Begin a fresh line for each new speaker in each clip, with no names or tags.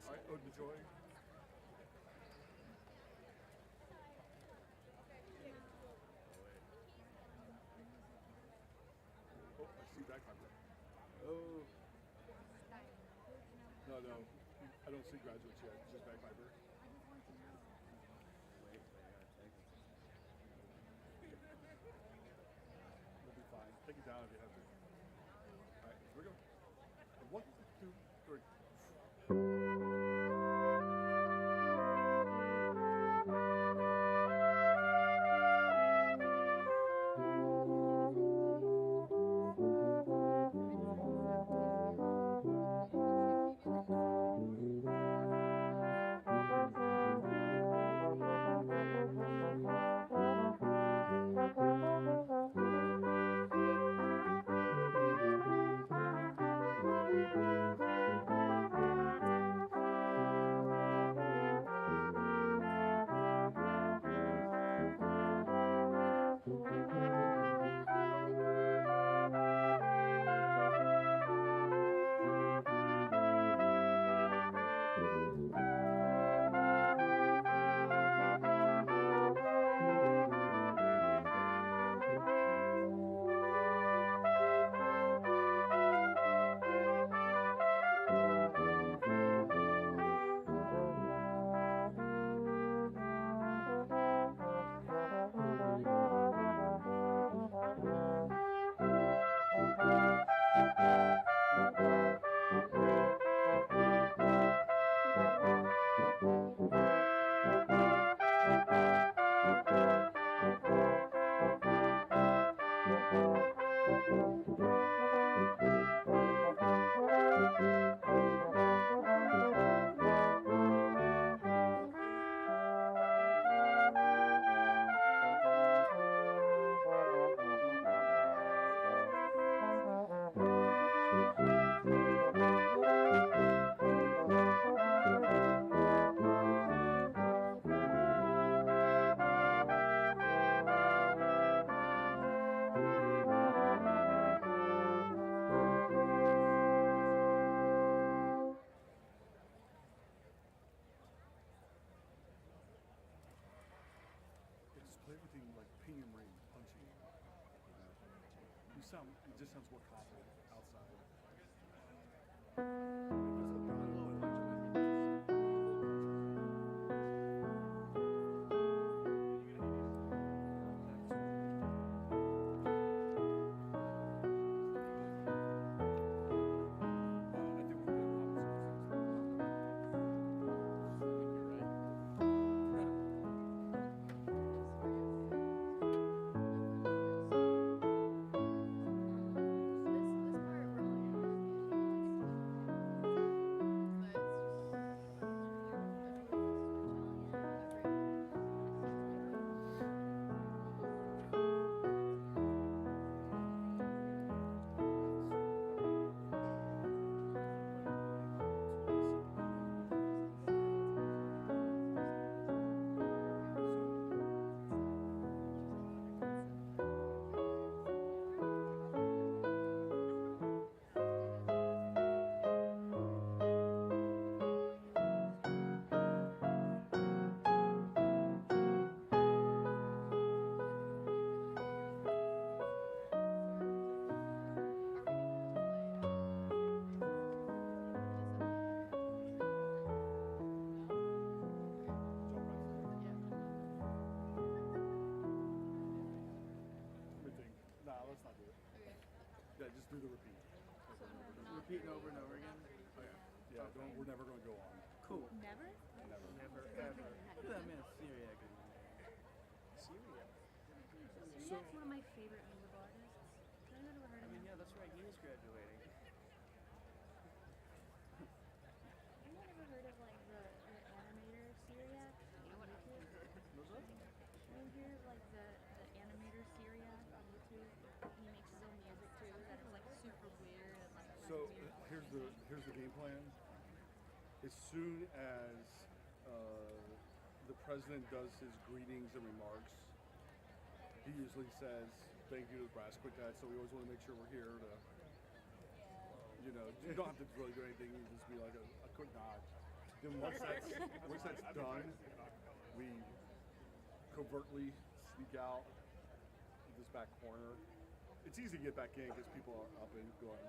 All right, Ode to Joy. Oh, I see bagpiper.
Oh.
No, I don't see graduates yet, just bagpiper.
Wait, I gotta take it.
We'll be fine. Take it down if you have to. All right, here we go. 1, 2, 3. Just play everything like ping and ring, punchy. It just sounds more confident outside. Let's not do it. Okay. Yeah, just do the repeat.
Repeating over and over again?
Oh, yeah. Yeah, okay. We're never going to go on.
Cool.
Never?
Never.
Never, ever. Look at that man, Syriac.
Syriac? Syriac's one of my favorite musical artists. Have you ever heard of him?
Yeah, that's right. He is graduating.
Anyone ever heard of like the animator Syriac on YouTube?
What's that?
You hear like the animator Syriac on YouTube? He makes his own music too. That is like super weird and like.
So here's the game plan. As soon as the president does his greetings and remarks, he usually says thank you to the brass quintet. So we always want to make sure we're here to. You know, you don't have to really do anything. You just be like a quick nod. Then once that's done, we covertly sneak out this back corner. It's easy to get back in because people are up and going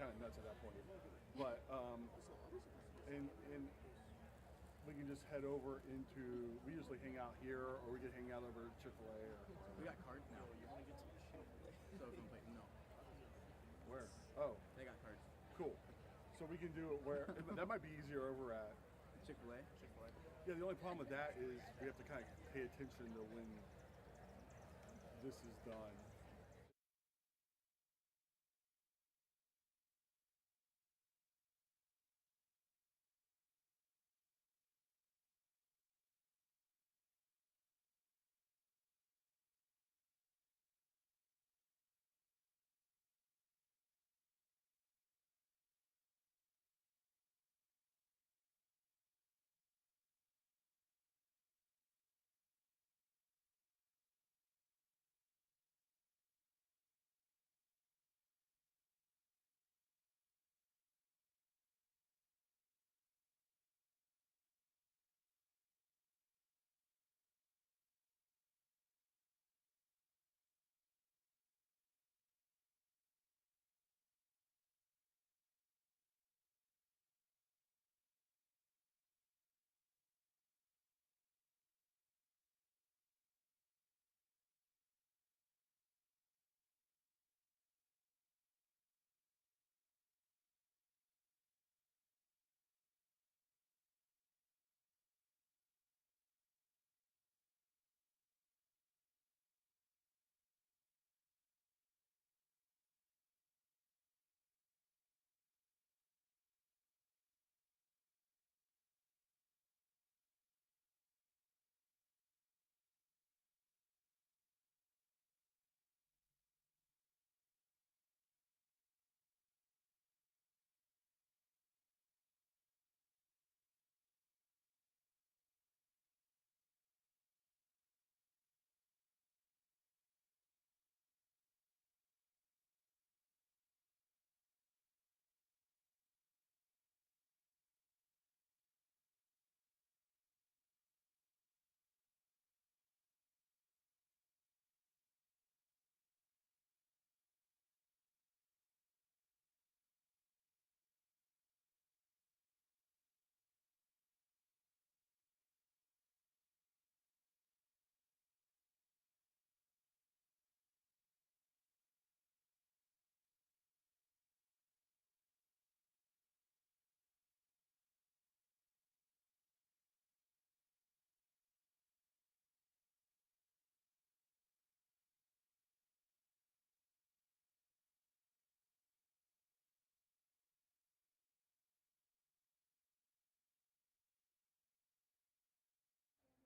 kind of nuts at that point. But and we can just head over into. We usually hang out here, or we can hang out over at Chick-fil-A.
We got cards now. You want to get some shit? So complete. No.
Where? Oh,
They got cards.
cool. So we can do it where that might be easier over at.
Chick-fil-A.
Yeah, the only problem with that is we have to kind of pay attention to when this is done.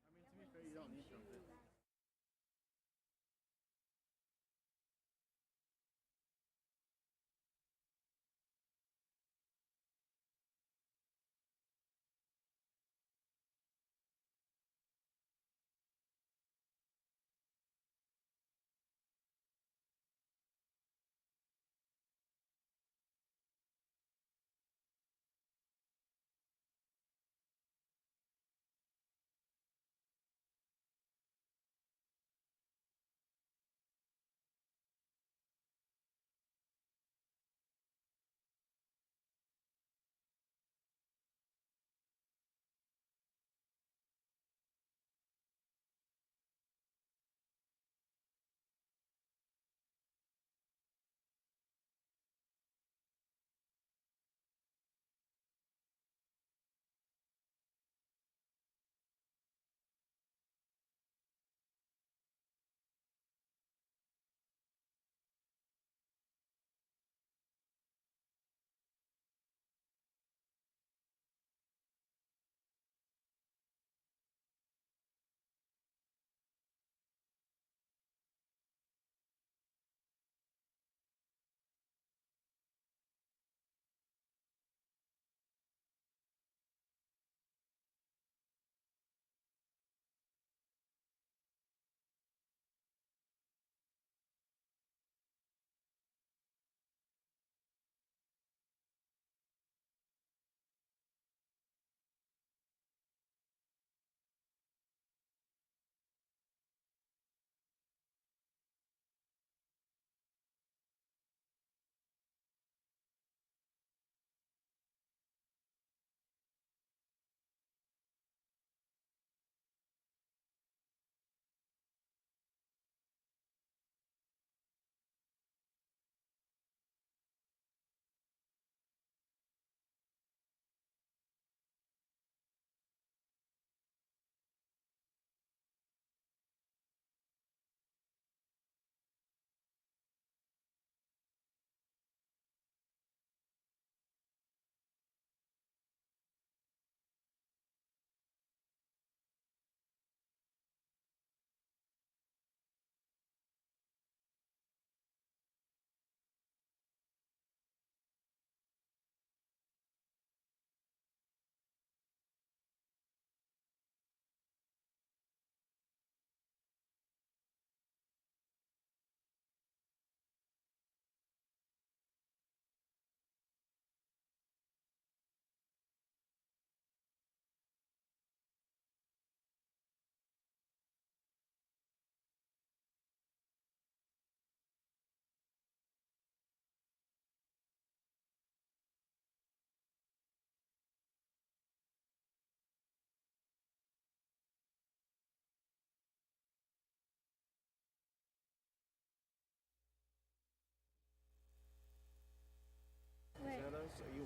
I mean, to be fair, you don't need to.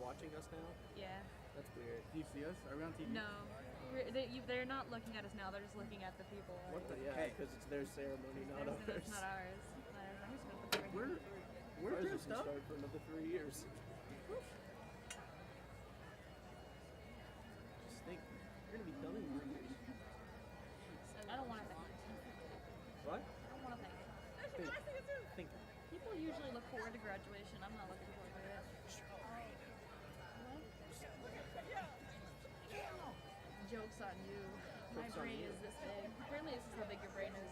watching us now?
Yeah.
That's weird. Do you see us? Are we on TV?
No. They're not looking at us now. They're just looking at the people.
What the heck? Because it's their ceremony, not ours.
That's not ours. I'm just gonna put the ring.
We're
Ours
dressed up. Start for another 3 years. Just think, you're gonna be done in 3 years.
I don't want to think.
What?
I don't want to think.
Think.
People usually look forward to graduation. I'm not looking forward to it. Joke's on you. My
Joke's on
brain
you.
is this big. Apparently this is how big your brain is.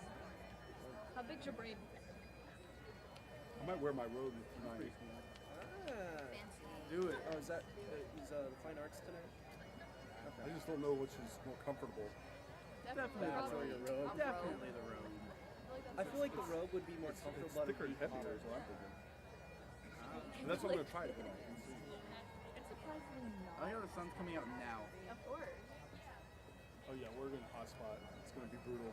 How big's your brain?
I might wear my robe tonight.
Fancy.
Do it. Oh, is that the fine arts tonight?
I just don't know which is more comfortable.
Definitely
Probably.
the robe.
I'm
Definitely the robe. I feel like the robe would be more comfortable.
It's thicker and heavier is what I'm thinking. And that's what I'm going to try tonight.
It's surprisingly not.
I know the sun's coming out now.
Of course.
Oh yeah, we're in a hot spot. It's going to be brutal.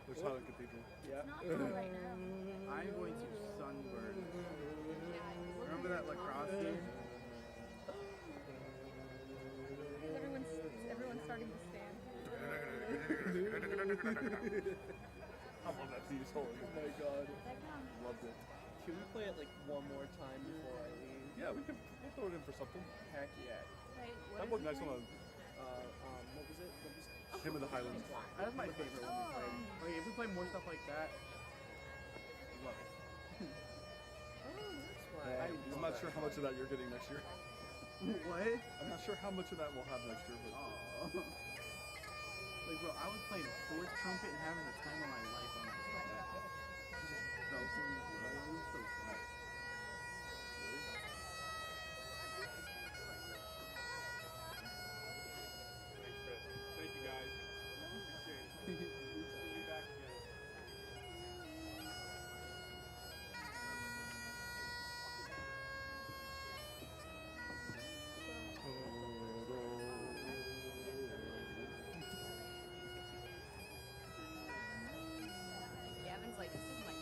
There's Highland Cathedral.
Yeah.
Not hot right now.
I'm going to sunburn.
Yeah,
Remember that lacrosse game?
Everyone's starting to stand.
I love that theme song.
Oh my god.
That counts.
Loved it.
Can we play it like one more time before I leave?
Yeah, we'll throw it in for something.
Heck yeah.
Wait,
That
what
looked
is
nice
it
on
What was it?
Him in the Highlands.
That was my favorite when we played. Like, if we play more stuff like that, love it.
I'm not sure how much of that you're getting next year.
What?
I'm not sure how much of that we'll have next year, but
Like, bro, I was playing fourth trumpet and having the time of my life on that trumpet. Just belting blows, so fun.
Thanks, Chris. Thank you, guys. Appreciate it. See you back again.
Gavin's like, this is my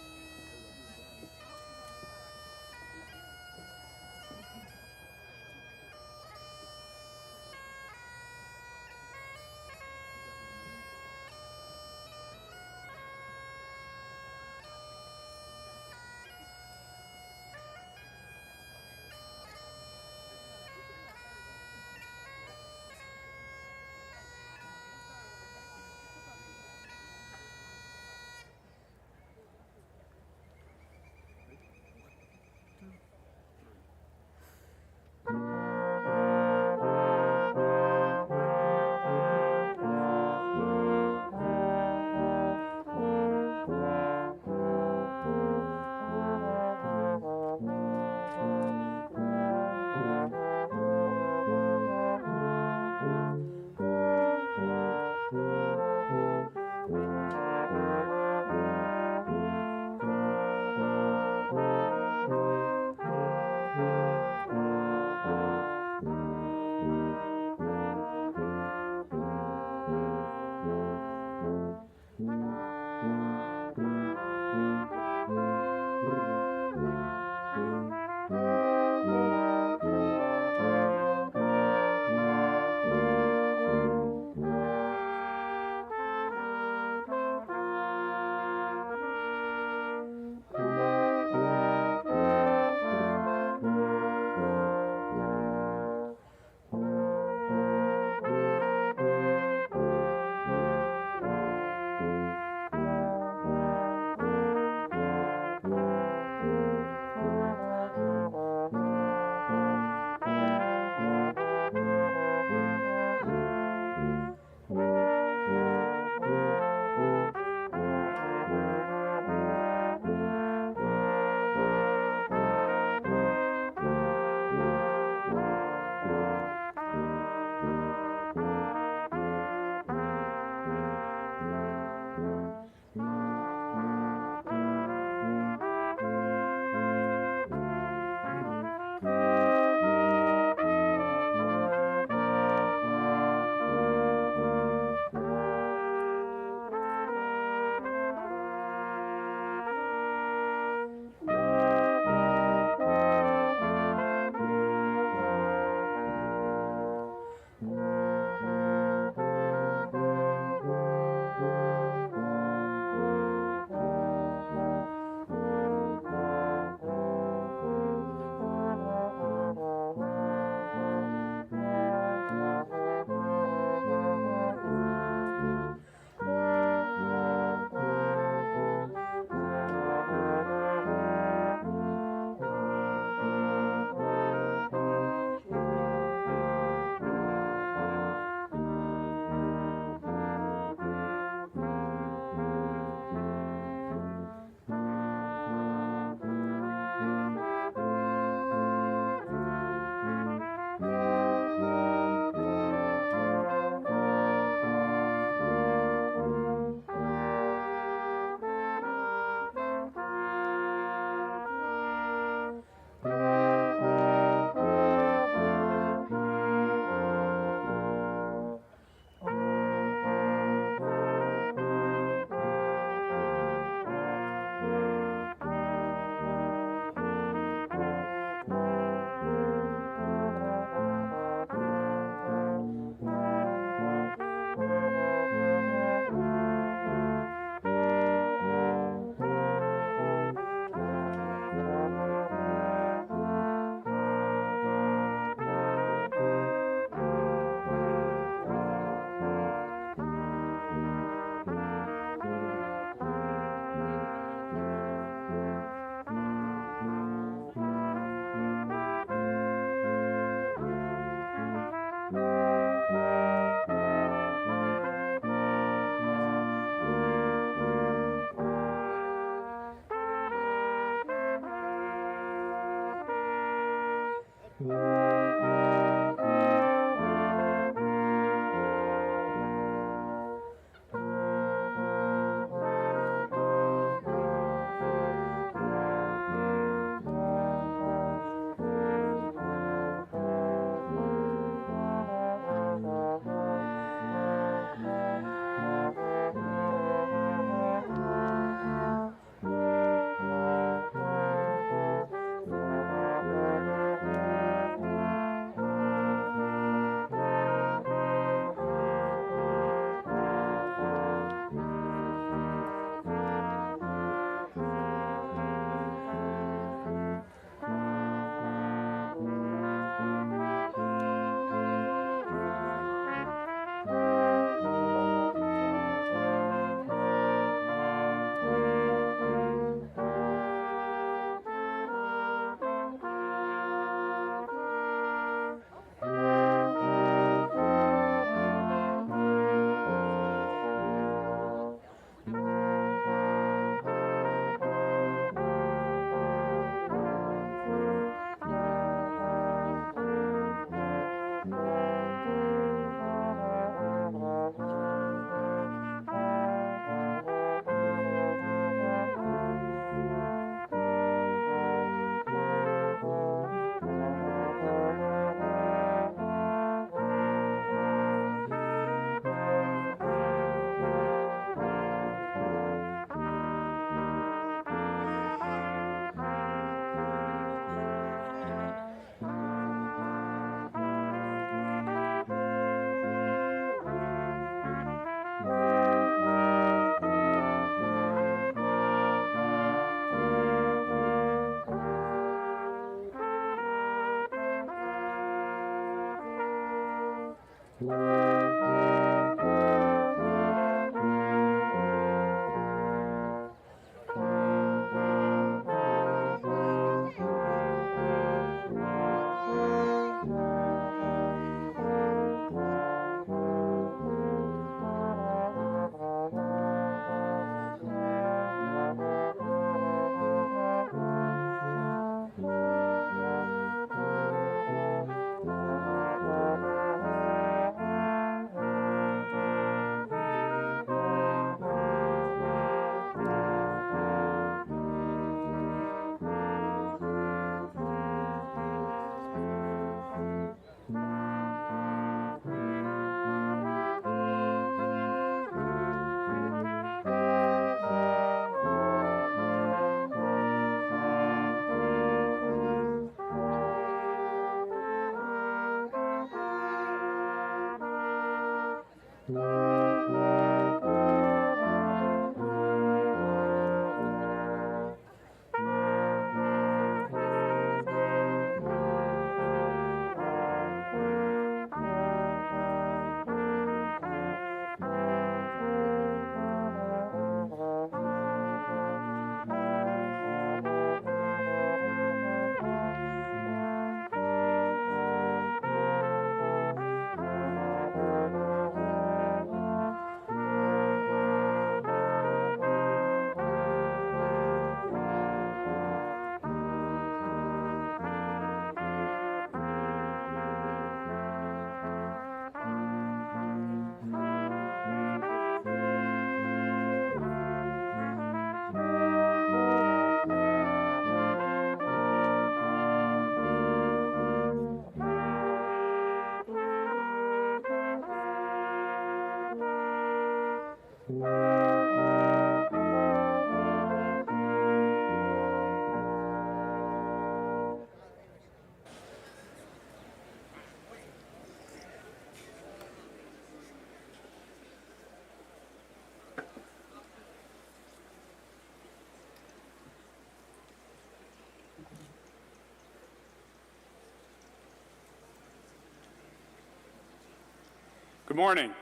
Good morning.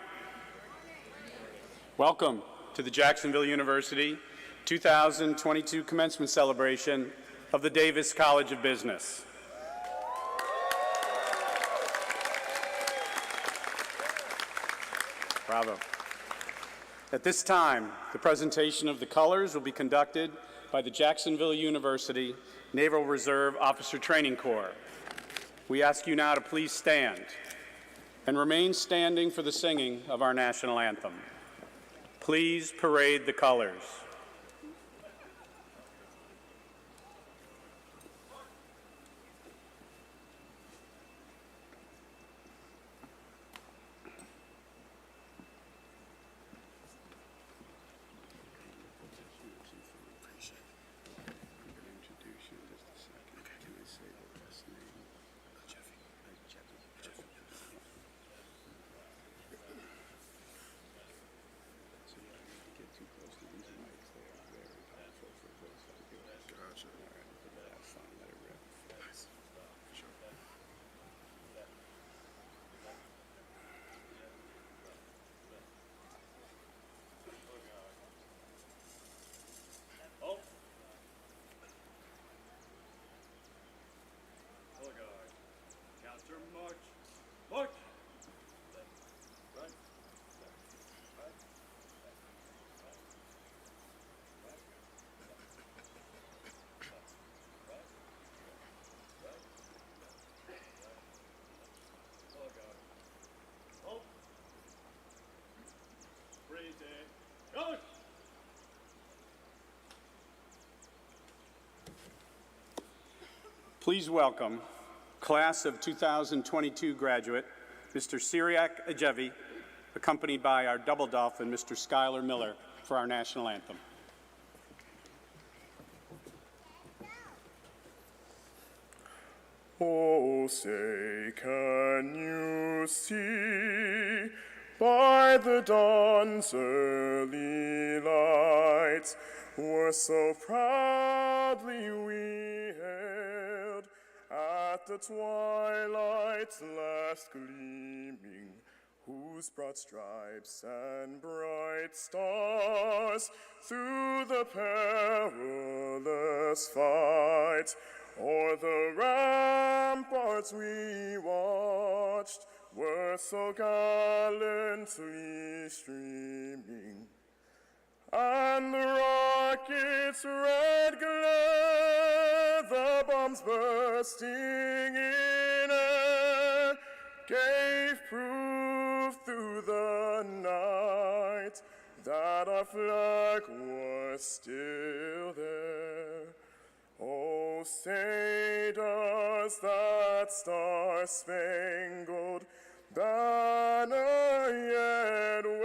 Welcome to the Jacksonville University 2022 Commencement Celebration of the Davis College of Business. Bravo. At this time, the presentation of the colors will be conducted by the Jacksonville University Naval Reserve Officer Training Corps. We ask you now to please stand and remain standing for the singing of our national anthem. Please parade the colors. Please welcome class of 2022 graduate, Mr. Cyriac Ajevi, accompanied by our double dolphin, Mr. Skylar Miller, for our national anthem.
Oh, say, can you see by the dawn's early lights were so proudly we hailed at the twilight's last gleaming, whose broad stripes and bright stars through the perilous fight o'er the ramparts we watched were so gallantly streaming, and the rocket's red glare, the bombs bursting in air, gave proof through the night that our flag was still there. Oh, say does that star-spangled banner yet wave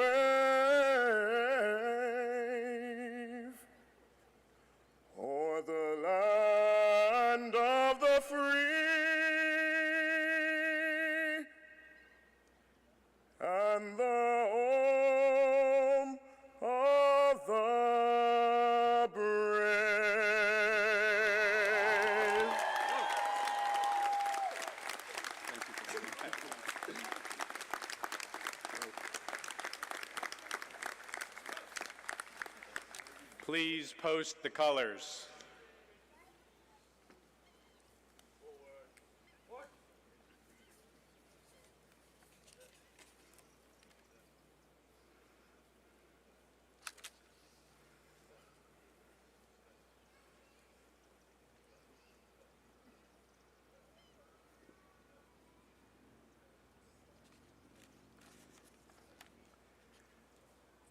o'er the land of the free and the home of the brave?
Please post the colors.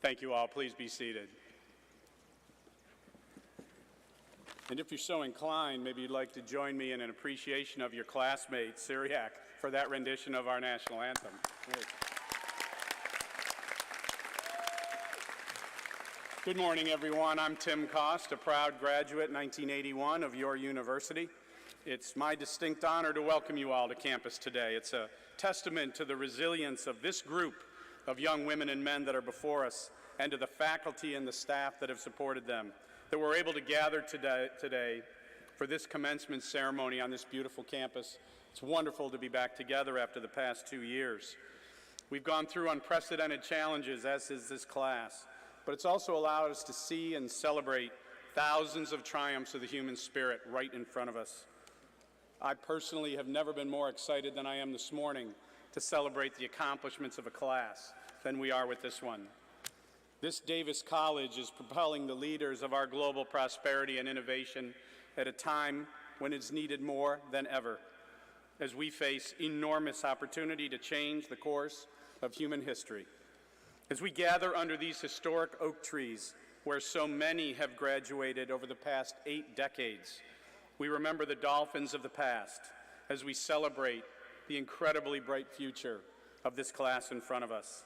Thank you all. Please be seated. And if you're so inclined, maybe you'd like to join me in an appreciation of your classmate, Cyriac, for that rendition of our national anthem. Good morning, everyone. I'm Tim Cost, a proud graduate 1981 of your university. It's my distinct honor to welcome you all to campus today. It's a testament to the resilience of this group of young women and men that are before us, and to the faculty and the staff that have supported them, that we're able to gather today for this commencement ceremony on this beautiful campus. It's wonderful to be back together after the past 2 years. We've gone through unprecedented challenges, as is this class, but it's also allowed us to see and celebrate thousands of triumphs of the human spirit right in front of us. I personally have never been more excited than I am this morning to celebrate the accomplishments of a class than we are with this one. This Davis College is propelling the leaders of our global prosperity and innovation at a time when it's needed more than ever. as we face enormous opportunity to change the course of human history. As we gather under these historic oak trees, where so many have graduated over the past 8 decades, we remember the dolphins of the past as we celebrate the incredibly bright future of this class in front of us.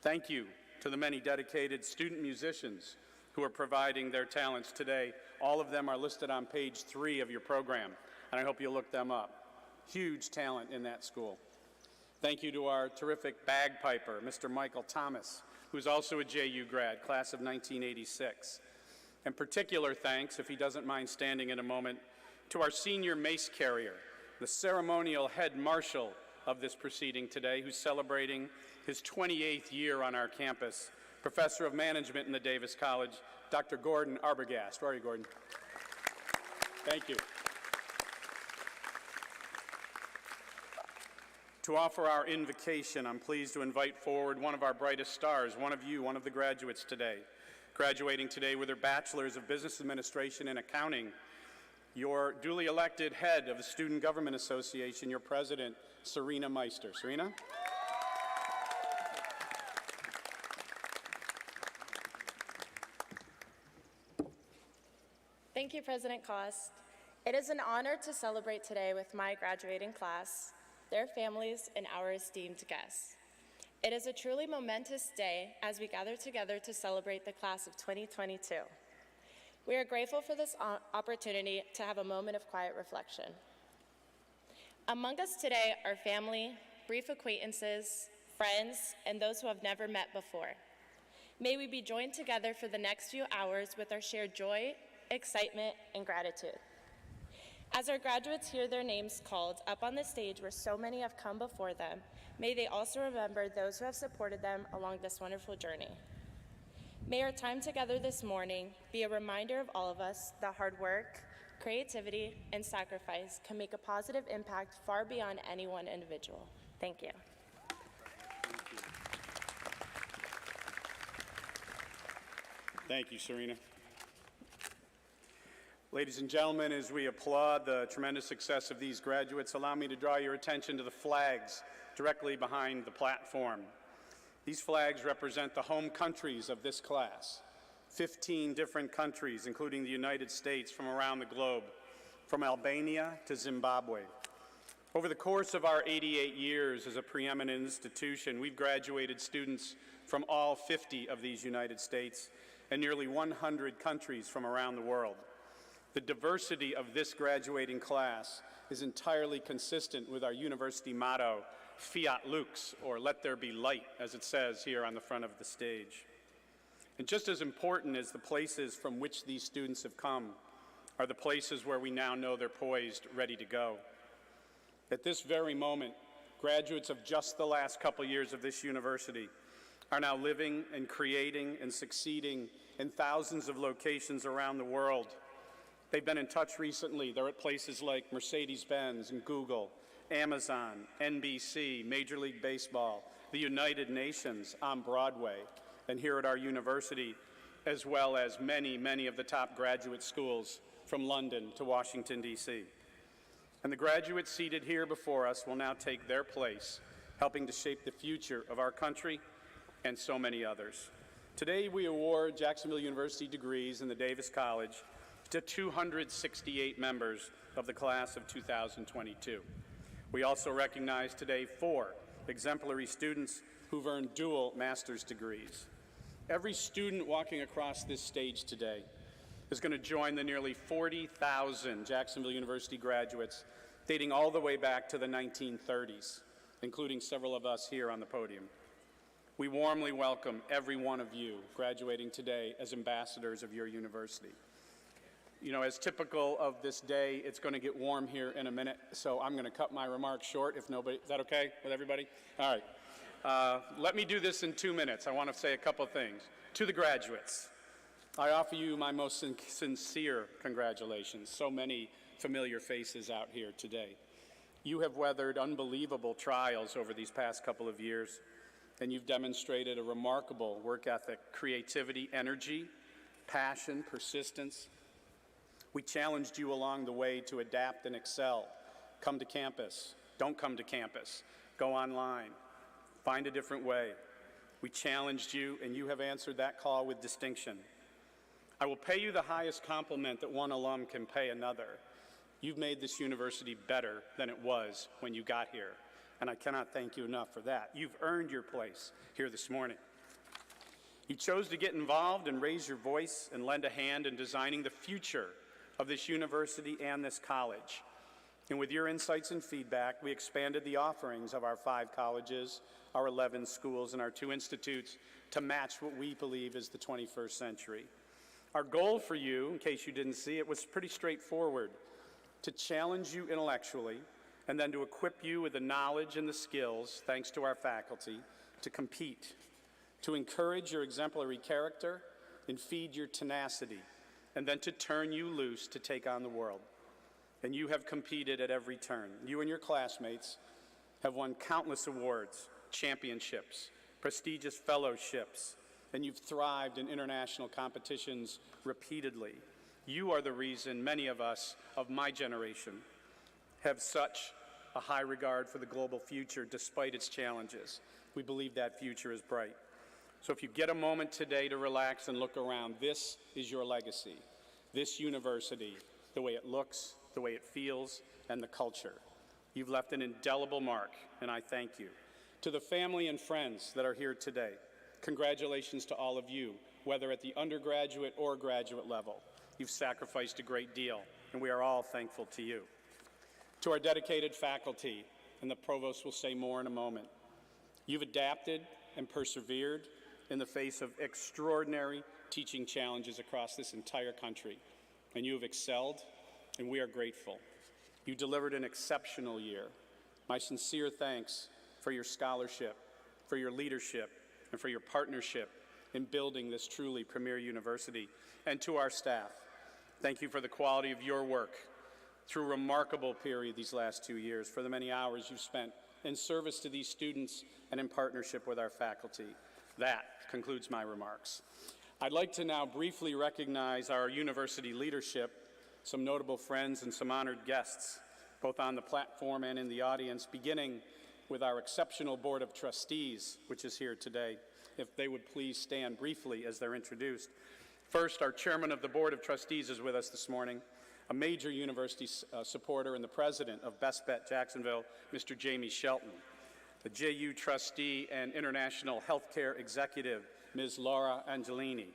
Thank you to the many dedicated student musicians who are providing their talents today. All of them are listed on page 3 of your program, and I hope you'll look them up. Huge talent in that school. Thank you to our terrific bagpiper, Mr. Michael Thomas, who's also a JU grad, class of 1986. And particular thanks, if he doesn't mind standing in a moment, to our senior mace carrier, the ceremonial head marshal of this proceeding today, who's celebrating his 28th year on our campus, Professor of Management in the Davis College, Dr. Gordon Arbogast. Where are you, Gordon? Thank you. To offer our invocation, I'm pleased to invite forward one of our brightest stars, one of you, one of the graduates today, graduating today with her Bachelor's of Business Administration and Accounting, your duly elected head of the Student Government Association, your president, Serena Meister. Serena?
Thank you, President Cost. It is an honor to celebrate today with my graduating class, their families, and our esteemed guests. It is a truly momentous day as we gather together to celebrate the class of 2022. We are grateful for this opportunity to have a moment of quiet reflection. Among us today are family, brief acquaintances, friends, and those who have never met before. May we be joined together for the next few hours with our shared joy, excitement, and gratitude. As our graduates hear their names called up on the stage where so many have come before them, may they also remember those who have supported them along this wonderful journey. May our time together this morning be a reminder of all of us that hard work, creativity, and sacrifice can make a positive impact far beyond any one individual. Thank you.
Thank you, Serena. Ladies and gentlemen, as we applaud the tremendous success of these graduates, allow me to draw your attention to the flags directly behind the platform. These flags represent the home countries of this class. 15 different countries, including the United States, from around the globe, from Albania to Zimbabwe. Over the course of our 88 years as a preeminent institution, we've graduated students from all 50 of these United States and nearly 100 countries from around the world. The diversity of this graduating class is entirely consistent with our university motto, Fiat Lux, or let there be light, as it says here on the front of the stage. And just as important as the places from which these students have come are the places where we now know they're poised, ready to go. At this very moment, graduates of just the last couple years of this university are now living and creating and succeeding in thousands of locations around the world. They've been in touch recently. They're at places like Mercedes-Benz and Google, Amazon, NBC, Major League Baseball, the United Nations, on Broadway, and here at our university, as well as many, many of the top graduate schools from London to Washington, D.C. And the graduates seated here before us will now take their place, helping to shape the future of our country and so many others. Today, we award Jacksonville University degrees in the Davis College to 268 members of the class of 2022. We also recognize today 4 exemplary students who've earned dual master's degrees. Every student walking across this stage today is going to join the nearly 40,000 Jacksonville University graduates dating all the way back to the 1930s, including several of us here on the podium. We warmly welcome every one of you graduating today as ambassadors of your university. You know, as typical of this day, it's going to get warm here in a minute, so I'm going to cut my remarks short if nobody, is that okay with everybody? All right. Let me do this in 2 minutes. I want to say a couple things. To the graduates, I offer you my most sincere congratulations. So many familiar faces out here today. You have weathered unbelievable trials over these past couple of years, and you've demonstrated a remarkable work ethic, creativity, energy, passion, persistence. We challenged you along the way to adapt and excel, come to campus, don't come to campus, go online, find a different way. We challenged you, and you have answered that call with distinction. I will pay you the highest compliment that one alum can pay another. You've made this university better than it was when you got here, and I cannot thank you enough for that. You've earned your place here this morning. You chose to get involved and raise your voice and lend a hand in designing the future of this university and this college. And with your insights and feedback, we expanded the offerings of our 5 colleges, our 11 schools, and our 2 institutes to match what we believe is the 21st century. Our goal for you, in case you didn't see it, was pretty straightforward: to challenge you intellectually and then to equip you with the knowledge and the skills, thanks to our faculty, to compete, to encourage your exemplary character and feed your tenacity, and then to turn you loose to take on the world. And you have competed at every turn. You and your classmates have won countless awards, championships, prestigious fellowships, and you've thrived in international competitions repeatedly. You are the reason many of us of my generation have such a high regard for the global future despite its challenges. We believe that future is bright. So if you get a moment today to relax and look around, this is your legacy. This university, the way it looks, the way it feels, and the culture. You've left an indelible mark, and I thank you. To the family and friends that are here today, congratulations to all of you, whether at the undergraduate or graduate level. You've sacrificed a great deal, and we are all thankful to you. To our dedicated faculty, and the provost will say more in a moment, you've adapted and persevered in the face of extraordinary teaching challenges across this entire country, and you have excelled, and we are grateful. You delivered an exceptional year. My sincere thanks for your scholarship, for your leadership, and for your partnership in building this truly premier university. And to our staff, thank you for the quality of your work through a remarkable period these last 2 years, for the many hours you've spent in service to these students and in partnership with our faculty. That concludes my remarks. I'd like to now briefly recognize our university leadership, some notable friends and some honored guests, both on the platform and in the audience, beginning with our exceptional Board of Trustees, which is here today. If they would please stand briefly as they're introduced. First, our Chairman of the Board of Trustees is with us this morning, a major university supporter and the president of Best Bet Jacksonville, Mr. Jamie Shelton. The JU Trustee and International Healthcare Executive, Ms. Laura Angelini.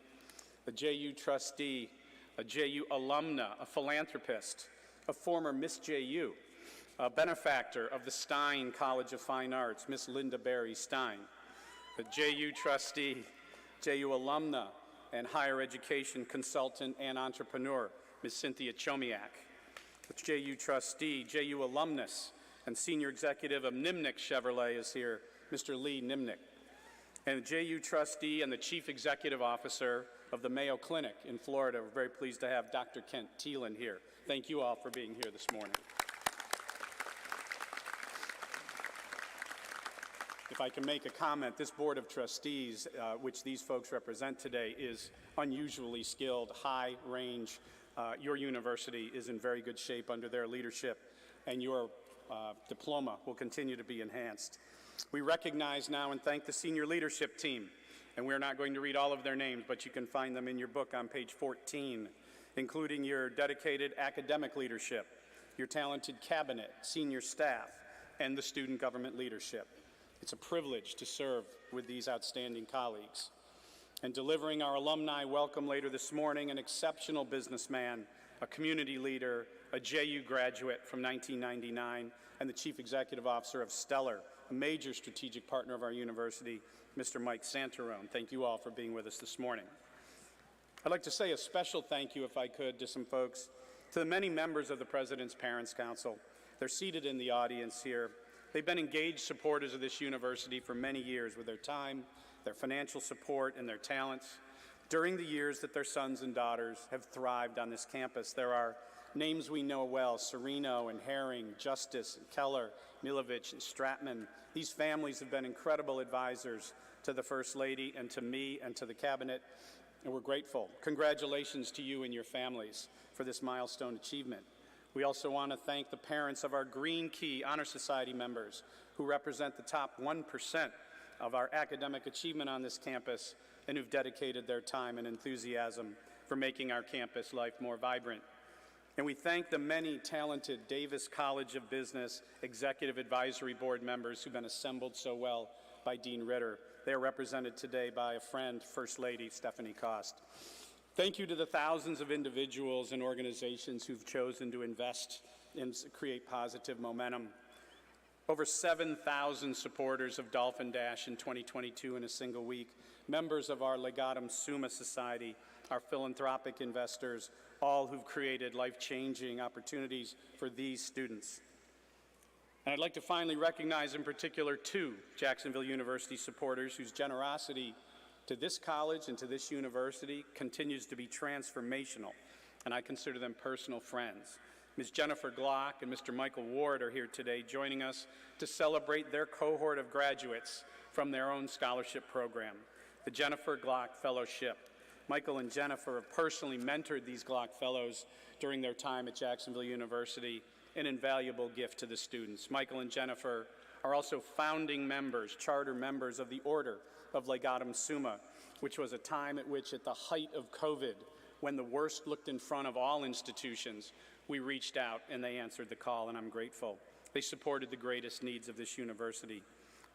The JU Trustee, a JU alumna, a philanthropist, a former Miss JU, a benefactor of the Stein College of Fine Arts, Miss Linda Barry Stein. The JU Trustee, JU alumna, and higher education consultant and entrepreneur, Ms. Cynthia Chomiak. The JU Trustee, JU alumnus, and senior executive of Nimnick Chevrolet is here, Mr. Lee Nimnick. And the JU Trustee and the Chief Executive Officer of the Mayo Clinic in Florida. We're very pleased to have Dr. Kent Thielen here. Thank you all for being here this morning. If I can make a comment, this Board of Trustees, which these folks represent today, is unusually skilled, high range. Your university is in very good shape under their leadership, and your diploma will continue to be enhanced. We recognize now and thank the senior leadership team, and we're not going to read all of their names, but you can find them in your book on page 14, including your dedicated academic leadership, your talented cabinet, senior staff, and the student government leadership. It's a privilege to serve with these outstanding colleagues. And delivering our alumni welcome later this morning, an exceptional businessman, a community leader, a JU graduate from 1999, and the Chief Executive Officer of Stellar, a major strategic partner of our university, Mr. Mike Santarone. Thank you all for being with us this morning. I'd like to say a special thank you, if I could, to some folks, to the many members of the President's Parents Council. They're seated in the audience here. They've been engaged supporters of this university for many years with their time, their financial support, and their talents. During the years that their sons and daughters have thrived on this campus, there are names we know well: Serino and Herring, Justice, and Keller, Milovich, and Stratman. These families have been incredible advisors to the First Lady and to me and to the Cabinet, and we're grateful. Congratulations to you and your families for this milestone achievement. We also want to thank the parents of our Green Key Honor Society members who represent the top 1% of our academic achievement on this campus and who've dedicated their time and enthusiasm for making our campus life more vibrant. And we thank the many talented Davis College of Business Executive Advisory Board members who've been assembled so well by Dean Ritter. They are represented today by a friend, First Lady Stephanie Cost. Thank you to the thousands of individuals and organizations who've chosen to invest and create positive momentum. Over 7,000 supporters of Dolphin Dash in 2022 in a single week, members of our Legatum Summa Society, our philanthropic investors, all who've created life-changing opportunities for these students. And I'd like to finally recognize in particular two Jacksonville University supporters whose generosity to this college and to this university continues to be transformational, and I consider them personal friends. Ms. Jennifer Glock and Mr. Michael Ward are here today joining us to celebrate their cohort of graduates from their own scholarship program, the Jennifer Glock Fellowship. Michael and Jennifer have personally mentored these Glock Fellows during their time at Jacksonville University, an invaluable gift to the students. Michael and Jennifer are also founding members, charter members of the Order of Legatum Summa, which was a time at which, at the height of COVID, when the worst looked in front of all institutions, we reached out and they answered the call, and I'm grateful. They supported the greatest needs of this university.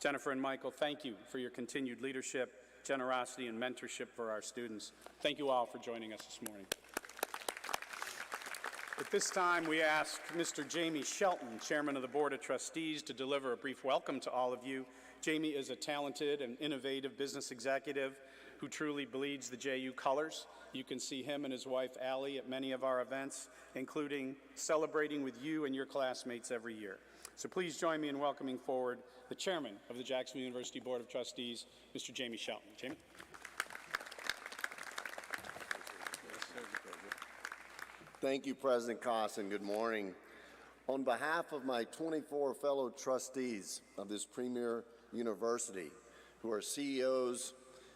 Jennifer and Michael, thank you for your continued leadership, generosity, and mentorship for our students. Thank you all for joining us this morning. At this time, we ask Mr. Jamie Shelton, Chairman of the Board of Trustees, to deliver a brief welcome to all of you. Jamie is a talented and innovative business executive who truly bleeds the JU colors. You can see him and his wife, Allie, at many of our events, including celebrating with you and your classmates every year. So please join me in welcoming forward the Chairman of the Jacksonville University Board of Trustees, Mr. Jamie Shelton. Jamie?
Thank you, President Koss, and good morning. On behalf of my 24 fellow trustees of this premier university, who are CEOs,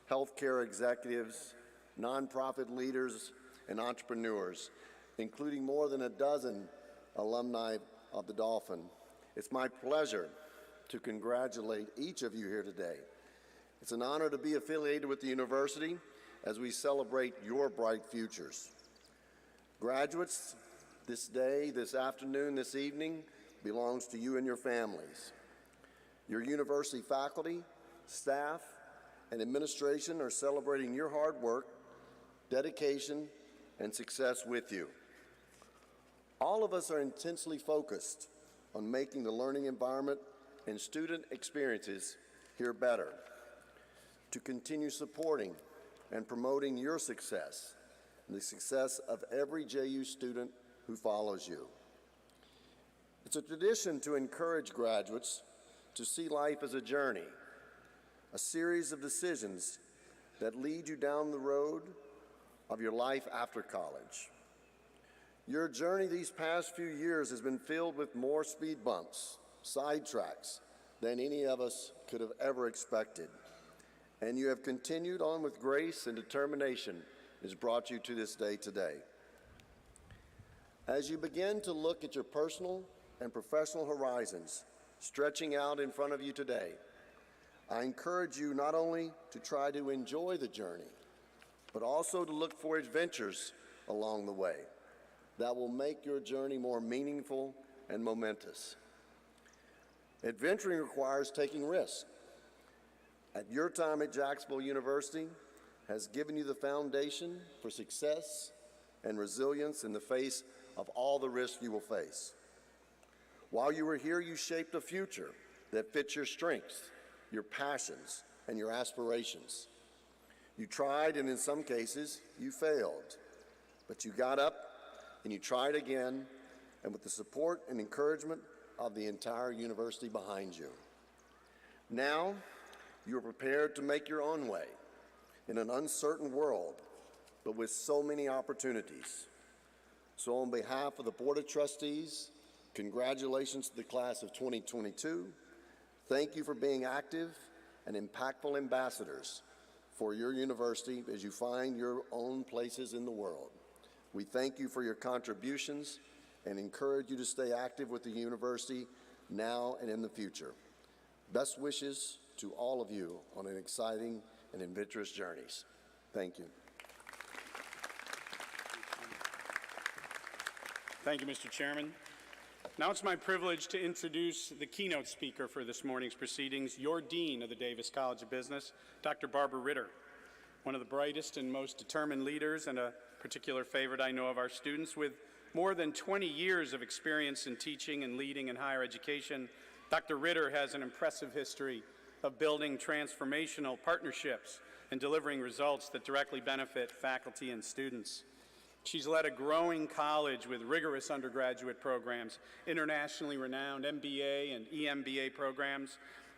healthcare executives, nonprofit leaders, and entrepreneurs, including more than a dozen alumni of the Dolphin, it's my pleasure to congratulate each of you here today. It's an honor to be affiliated with the university as we celebrate your bright futures. Graduates, this day, this afternoon, this evening belongs to you and your families. Your university faculty, staff, and administration are celebrating your hard work, dedication, and success with you. All of us are intensely focused on making the learning environment and student experiences here better, to continue supporting and promoting your success and the success of every JU student who follows you. It's a tradition to encourage graduates to see life as a journey, a series of decisions that lead you down the road of your life after college. Your journey these past few years has been filled with more speed bumps, sidetracks, than any of us could have ever expected. And you have continued on with grace and determination has brought you to this day today. As you begin to look at your personal and professional horizons stretching out in front of you today, I encourage you not only to try to enjoy the journey, but also to look for adventures along the way that will make your journey more meaningful and momentous. Adventuring requires taking risks. At your time at Jacksonville University has given you the foundation for success and resilience in the face of all the risks you will face. While you were here, you shaped a future that fits your strengths, your passions, and your aspirations. You tried, and in some cases, you failed. But you got up, and you tried again, and with the support and encouragement of the entire university behind you. Now, you are prepared to make your own way in an uncertain world, but with so many opportunities. So on behalf of the Board of Trustees, congratulations to the class of 2022. Thank you for being active and impactful ambassadors for your university as you find your own places in the world. We thank you for your contributions and encourage you to stay active with the university now and in the future. Best wishes to all of you on an exciting and adventurous journeys. Thank you.
Thank you, Mr. Chairman. Now it's my privilege to introduce the keynote speaker for this morning's proceedings, your Dean of the Davis College of Business, Dr. Barbara Ritter, one of the brightest and most determined leaders and a particular favorite I know of our students. With more than 20 years of experience in teaching and leading in higher education, Dr. Ritter has an impressive history of building transformational partnerships and delivering results that directly benefit faculty and students. She's led a growing college with rigorous undergraduate programs, internationally renowned MBA and EMBA programs,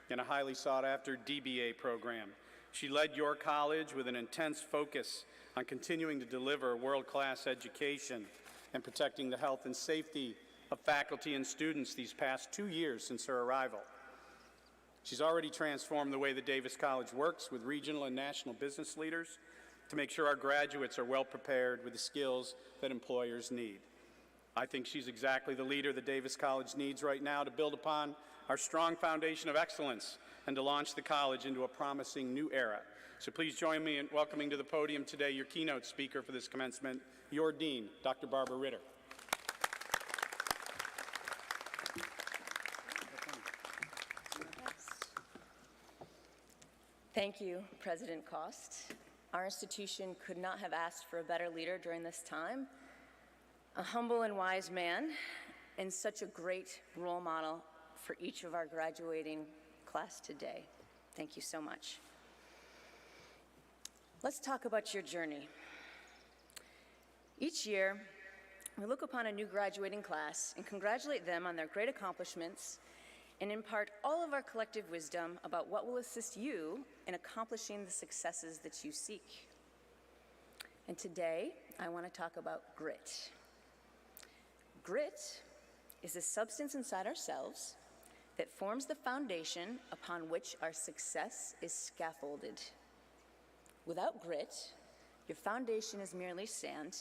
and a highly sought-after DBA program. She led your college with an intense focus on continuing to deliver world-class education and protecting the health and safety of faculty and students these past 2 years since her arrival. She's already transformed the way the Davis College works with regional and national business leaders to make sure our graduates are well prepared with the skills that employers need. I think she's exactly the leader the Davis College needs right now to build upon our strong foundation of excellence and to launch the college into a promising new era. So please join me in welcoming to the podium today your keynote speaker for this commencement, your Dean, Dr. Barbara Ritter.
Thank you, President Cost. Our institution could not have asked for a better leader during this time, a humble and wise man, and such a great role model for each of our graduating class today. Thank you so much. Let's talk about your journey. Each year, we look upon a new graduating class and congratulate them on their great accomplishments and impart all of our collective wisdom about what will assist you in accomplishing the successes that you seek. And today, I want to talk about grit. Grit is a substance inside ourselves that forms the foundation upon which our success is scaffolded. Without grit, your foundation is merely sand,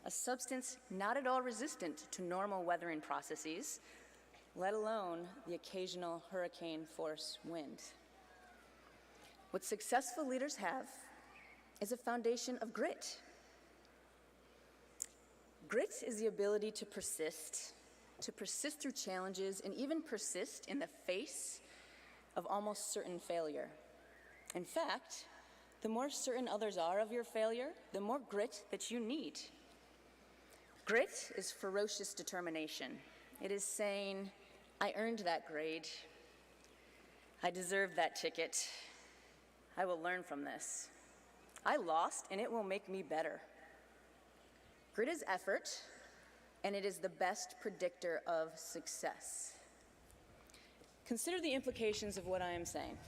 a substance not at all resistant to normal weathering processes, let alone the occasional hurricane-force wind. What successful leaders have is a foundation of grit. Grit is the ability to persist through challenges, and even persist in the face of almost certain failure. In fact, the more certain others are of your failure, the more grit that you need. Grit is ferocious determination. It is saying, I earned that grade. I deserve that ticket. I will learn from this. I lost, and it will make me better. Grit is effort, and it is the best predictor of success. Consider the implications of what I am saying.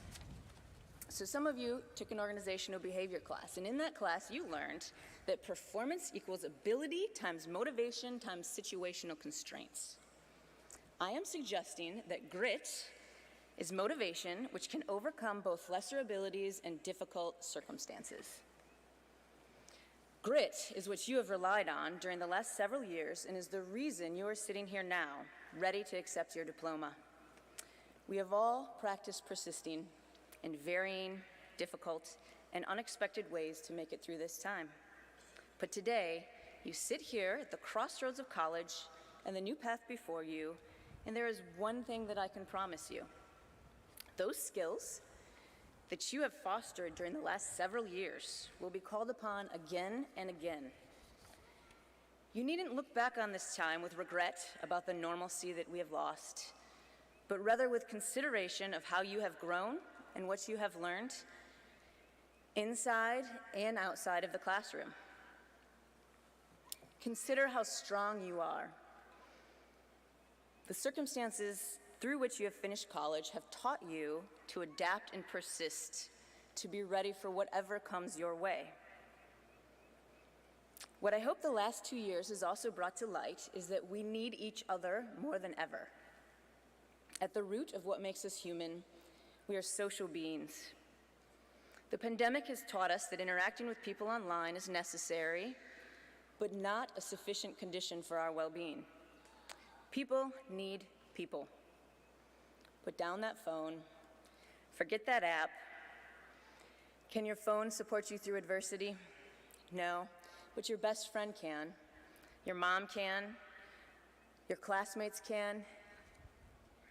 So some of you took an organizational behavior class, and in that class you learned that performance equals ability times motivation times situational constraints. I am suggesting that grit is motivation which can overcome both lesser abilities and difficult circumstances. Grit is what you have relied on during the last several years and is the reason you are sitting here now, ready to accept your diploma. We have all practiced persisting in varying, difficult, and unexpected ways to make it through this time. But today, you sit here at the crossroads of college and the new path before you, and there is one thing that I can promise you. Those skills that you have fostered during the last several years will be called upon again and again. You needn't look back on this time with regret about the normalcy that we have lost, but rather with consideration of how you have grown and what you have learned inside and outside of the classroom. Consider how strong you are. The circumstances through which you have finished college have taught you to adapt and persist, to be ready for whatever comes your way. What I hope the last 2 years has also brought to light is that we need each other more than ever. At the root of what makes us human, we are social beings. The pandemic has taught us that interacting with people online is necessary, but not a sufficient condition for our well-being. People need people. Put down that phone. Forget that app. Can your phone support you through adversity? No, but your best friend can. Your mom can. Your classmates can.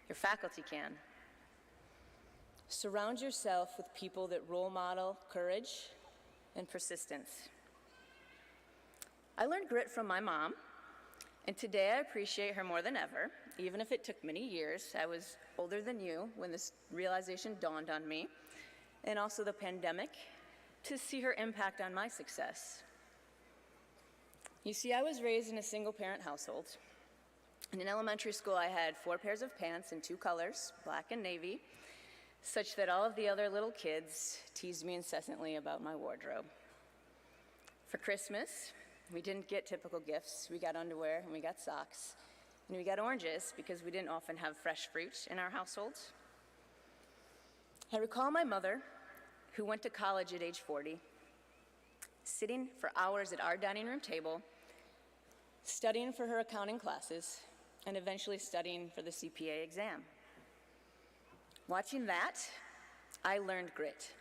Your faculty can. Surround yourself with people that role model courage and persistence. I learned grit from my mom, and today I appreciate her more than ever, even if it took many years. I was older than you when this realization dawned on me, and also the pandemic, to see her impact on my success. You see, I was raised in a single-parent household. And in elementary school, I had 4 pairs of pants in 2 colors, black and navy, such that all of the other little kids teased me incessantly about my wardrobe. For Christmas, we didn't get typical gifts. We got underwear and we got socks. And we got oranges because we didn't often have fresh fruit in our household. I recall my mother, who went to college at age 40, sitting for hours at our dining room table, studying for her accounting classes, and eventually studying for the CPA exam. Watching that, I learned grit.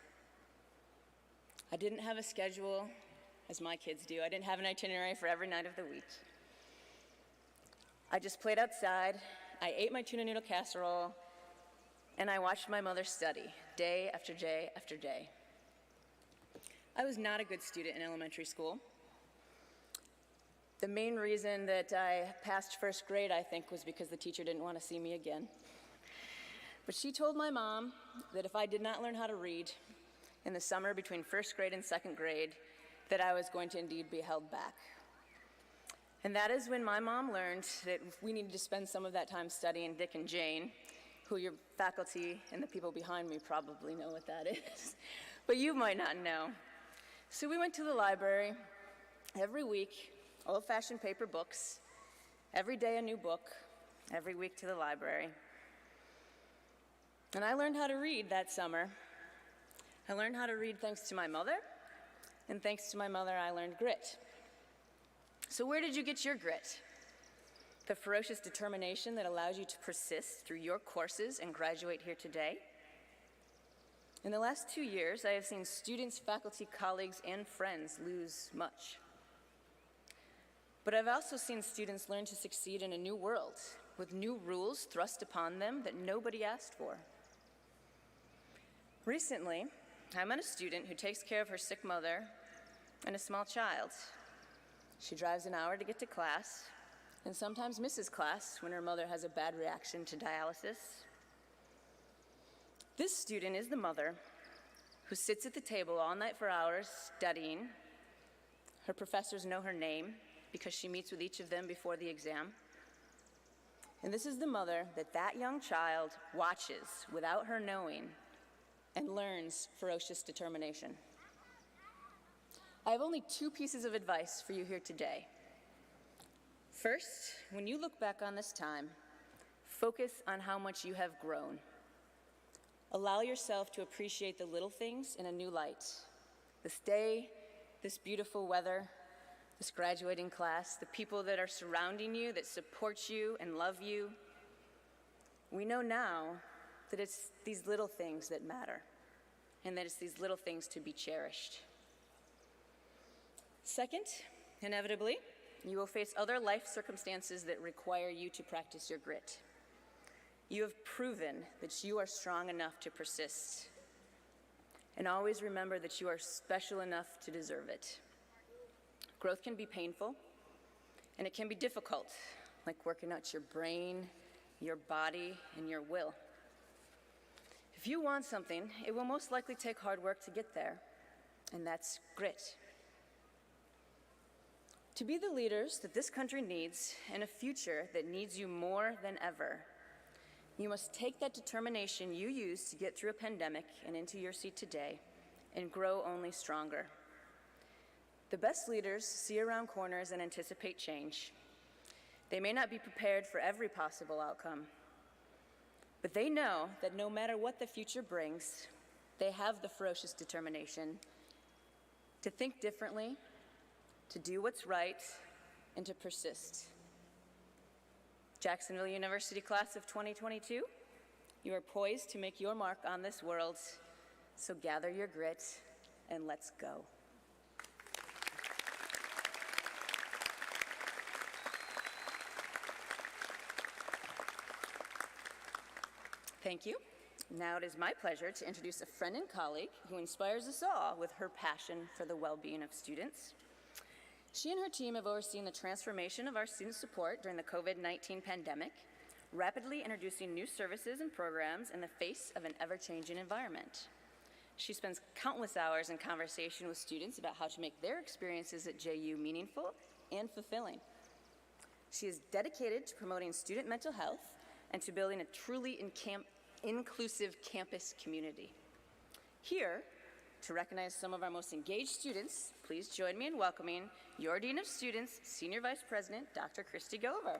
I didn't have a schedule, as my kids do. I didn't have an itinerary for every night of the week. I just played outside, I ate my tuna noodle casserole, and I watched my mother study, day after day after day. I was not a good student in elementary school. The main reason that I passed first grade, I think, was because the teacher didn't want to see me again. But she told my mom that if I did not learn how to read in the summer between first grade and second grade, that I was going to indeed be held back. And that is when my mom learned that we needed to spend some of that time studying Dick and Jane, who your faculty and the people behind me probably know what that is, but you might not know. So we went to the library every week, old-fashioned paper books, every day a new book, every week to the library. And I learned how to read that summer. I learned how to read thanks to my mother, and thanks to my mother, I learned grit. So where did you get your grit? The ferocious determination that allows you to persist through your courses and graduate here today? In the last 2 years, I have seen students, faculty, colleagues, and friends lose much. But I've also seen students learn to succeed in a new world, with new rules thrust upon them that nobody asked for. Recently, I met a student who takes care of her sick mother and a small child. She drives an hour to get to class, and sometimes misses class when her mother has a bad reaction to dialysis. This student is the mother who sits at the table all night for hours studying. Her professors know her name because she meets with each of them before the exam. And this is the mother that young child watches without her knowing and learns ferocious determination. I have only 2 pieces of advice for you here today. First, when you look back on this time, focus on how much you have grown. Allow yourself to appreciate the little things in a new light. This day, this beautiful weather, this graduating class, the people that are surrounding you, that support you and love you. We know now that it's these little things that matter, and that it's these little things to be cherished. Second, inevitably, you will face other life circumstances that require you to practice your grit. You have proven that you are strong enough to persist. And always remember that you are special enough to deserve it. Growth can be painful, and it can be difficult, like working out your brain, your body, and your will. If you want something, it will most likely take hard work to get there, and that's grit. To be the leaders that this country needs in a future that needs you more than ever, you must take that determination you used to get through a pandemic and into your seat today and grow only stronger. The best leaders see around corners and anticipate change. They may not be prepared for every possible outcome, but they know that no matter what the future brings, they have the ferocious determination to think differently, to do what's right, and to persist. Jacksonville University class of 2022, you are poised to make your mark on this world, so gather your grit and let's go. Thank you. Now it is my pleasure to introduce a friend and colleague who inspires us all with her passion for the well-being of students. She and her team have overseen the transformation of our student support during the COVID-19 pandemic, rapidly introducing new services and programs in the face of an ever-changing environment. She spends countless hours in conversation with students about how to make their experiences at JU meaningful and fulfilling. She is dedicated to promoting student mental health and to building a truly inclusive campus community. Here, to recognize some of our most engaged students, please join me in welcoming your Dean of Students, Senior Vice President, Dr. Christy Gover.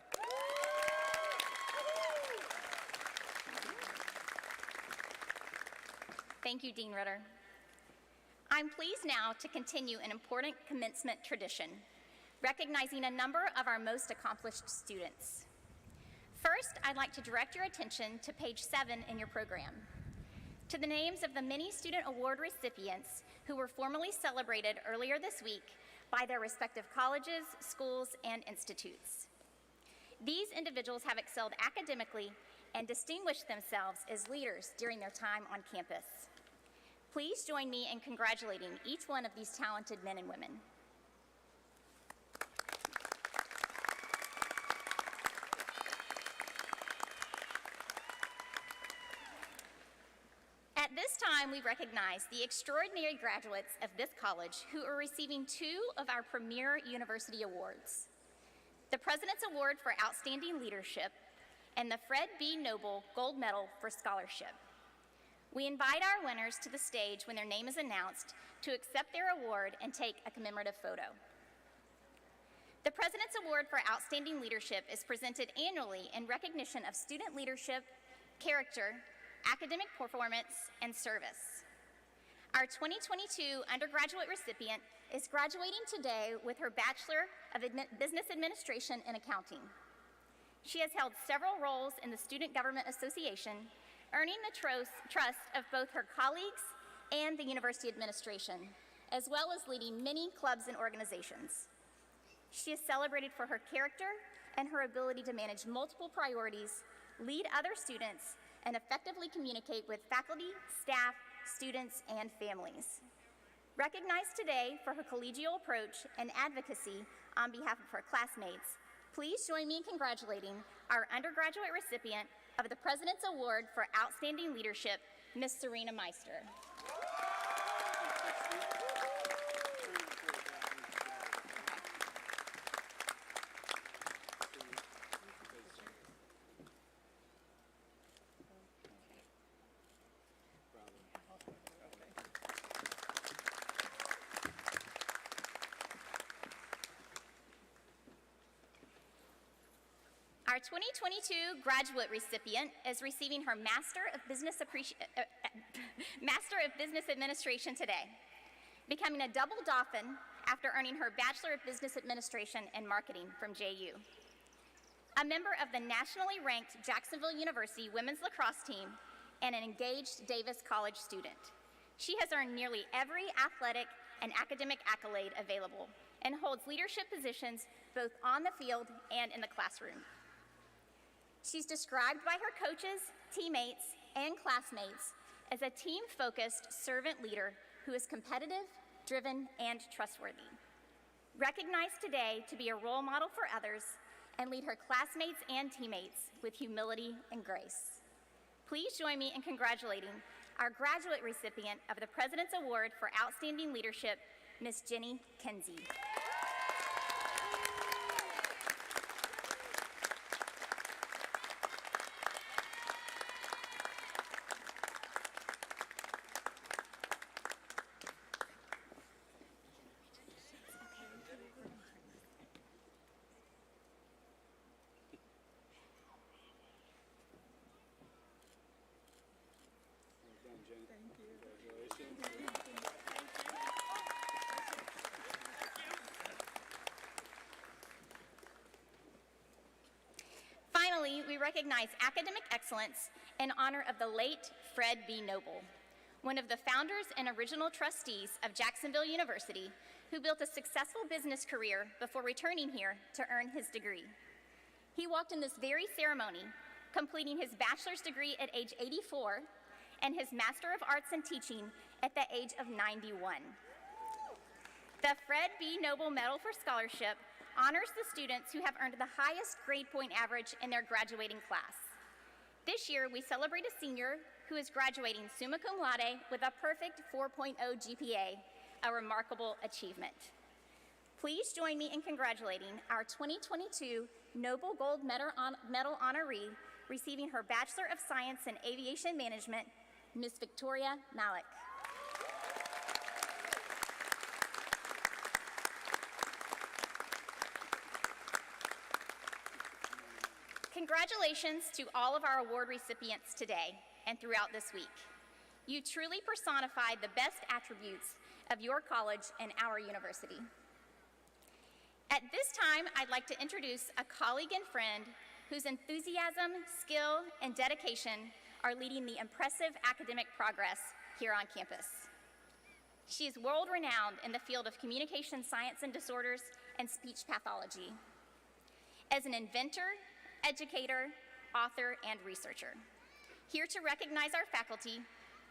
Thank you, Dean Ritter. I'm pleased now to continue an important commencement tradition, recognizing a number of our most accomplished students. First, I'd like to direct your attention to page 7 in your program, to the names of the many student award recipients who were formally celebrated earlier this week by their respective colleges, schools, and institutes. These individuals have excelled academically and distinguished themselves as leaders during their time on campus. Please join me in congratulating each one of these talented men and women. At this time, we recognize the extraordinary graduates of this college who are receiving 2 of our premier university awards: the President's Award for Outstanding Leadership and the Fred B. Noble Gold Medal for Scholarship. We invite our winners to the stage when their name is announced to accept their award and take a commemorative photo. The President's Award for Outstanding Leadership is presented annually in recognition of student leadership, character, academic performance, and service. Our 2022 undergraduate recipient is graduating today with her Bachelor of Business Administration and Accounting. She has held several roles in the Student Government Association, earning the trust of both her colleagues and the university administration, as well as leading many clubs and organizations. She is celebrated for her character and her ability to manage multiple priorities, lead other students, and effectively communicate with faculty, staff, students, and families. Recognized today for her collegial approach and advocacy on behalf of her classmates, please join me in congratulating our undergraduate recipient of the President's Award for Outstanding Leadership, Ms. Serena Meister. Our 2022 graduate recipient is receiving her Master of Business Administration today, becoming a double Dauphin after earning her Bachelor of Business Administration and Marketing from JU. A member of the nationally ranked Jacksonville University women's lacrosse team and an engaged Davis College student. She has earned nearly every athletic and academic accolade available and holds leadership positions both on the field and in the classroom. She's described by her coaches, teammates, and classmates as a team-focused servant leader who is competitive, driven, and trustworthy. Recognized today to be a role model for others and lead her classmates and teammates with humility and grace. Please join me in congratulating our graduate recipient of the President's Award for Outstanding Leadership, Ms. Jenny Kenzie. recognize academic excellence in honor of the late Fred B. Noble, one of the founders and original trustees of Jacksonville University, who built a successful business career before returning here to earn his degree. He walked in this very ceremony, completing his bachelor's degree at age 84 and his Master of Arts in Teaching at the age of 91. The Fred B. Noble Medal for Scholarship honors the students who have earned the highest grade point average in their graduating class. This year, we celebrate a senior who is graduating summa cum laude with a perfect 4.0 GPA, a remarkable achievement. Please join me in congratulating our 2022 Noble Gold Medal honoree receiving her Bachelor of Science in Aviation Management, Ms. Victoria Malik. Congratulations to all of our award recipients today and throughout this week. You truly personified the best attributes of your college and our university. At this time, I'd like to introduce a colleague and friend whose enthusiasm, skill, and dedication are leading the impressive academic progress here on campus. She is world-renowned in the field of communication science and disorders and speech pathology. As an inventor, educator, author, and researcher. Here to recognize our faculty,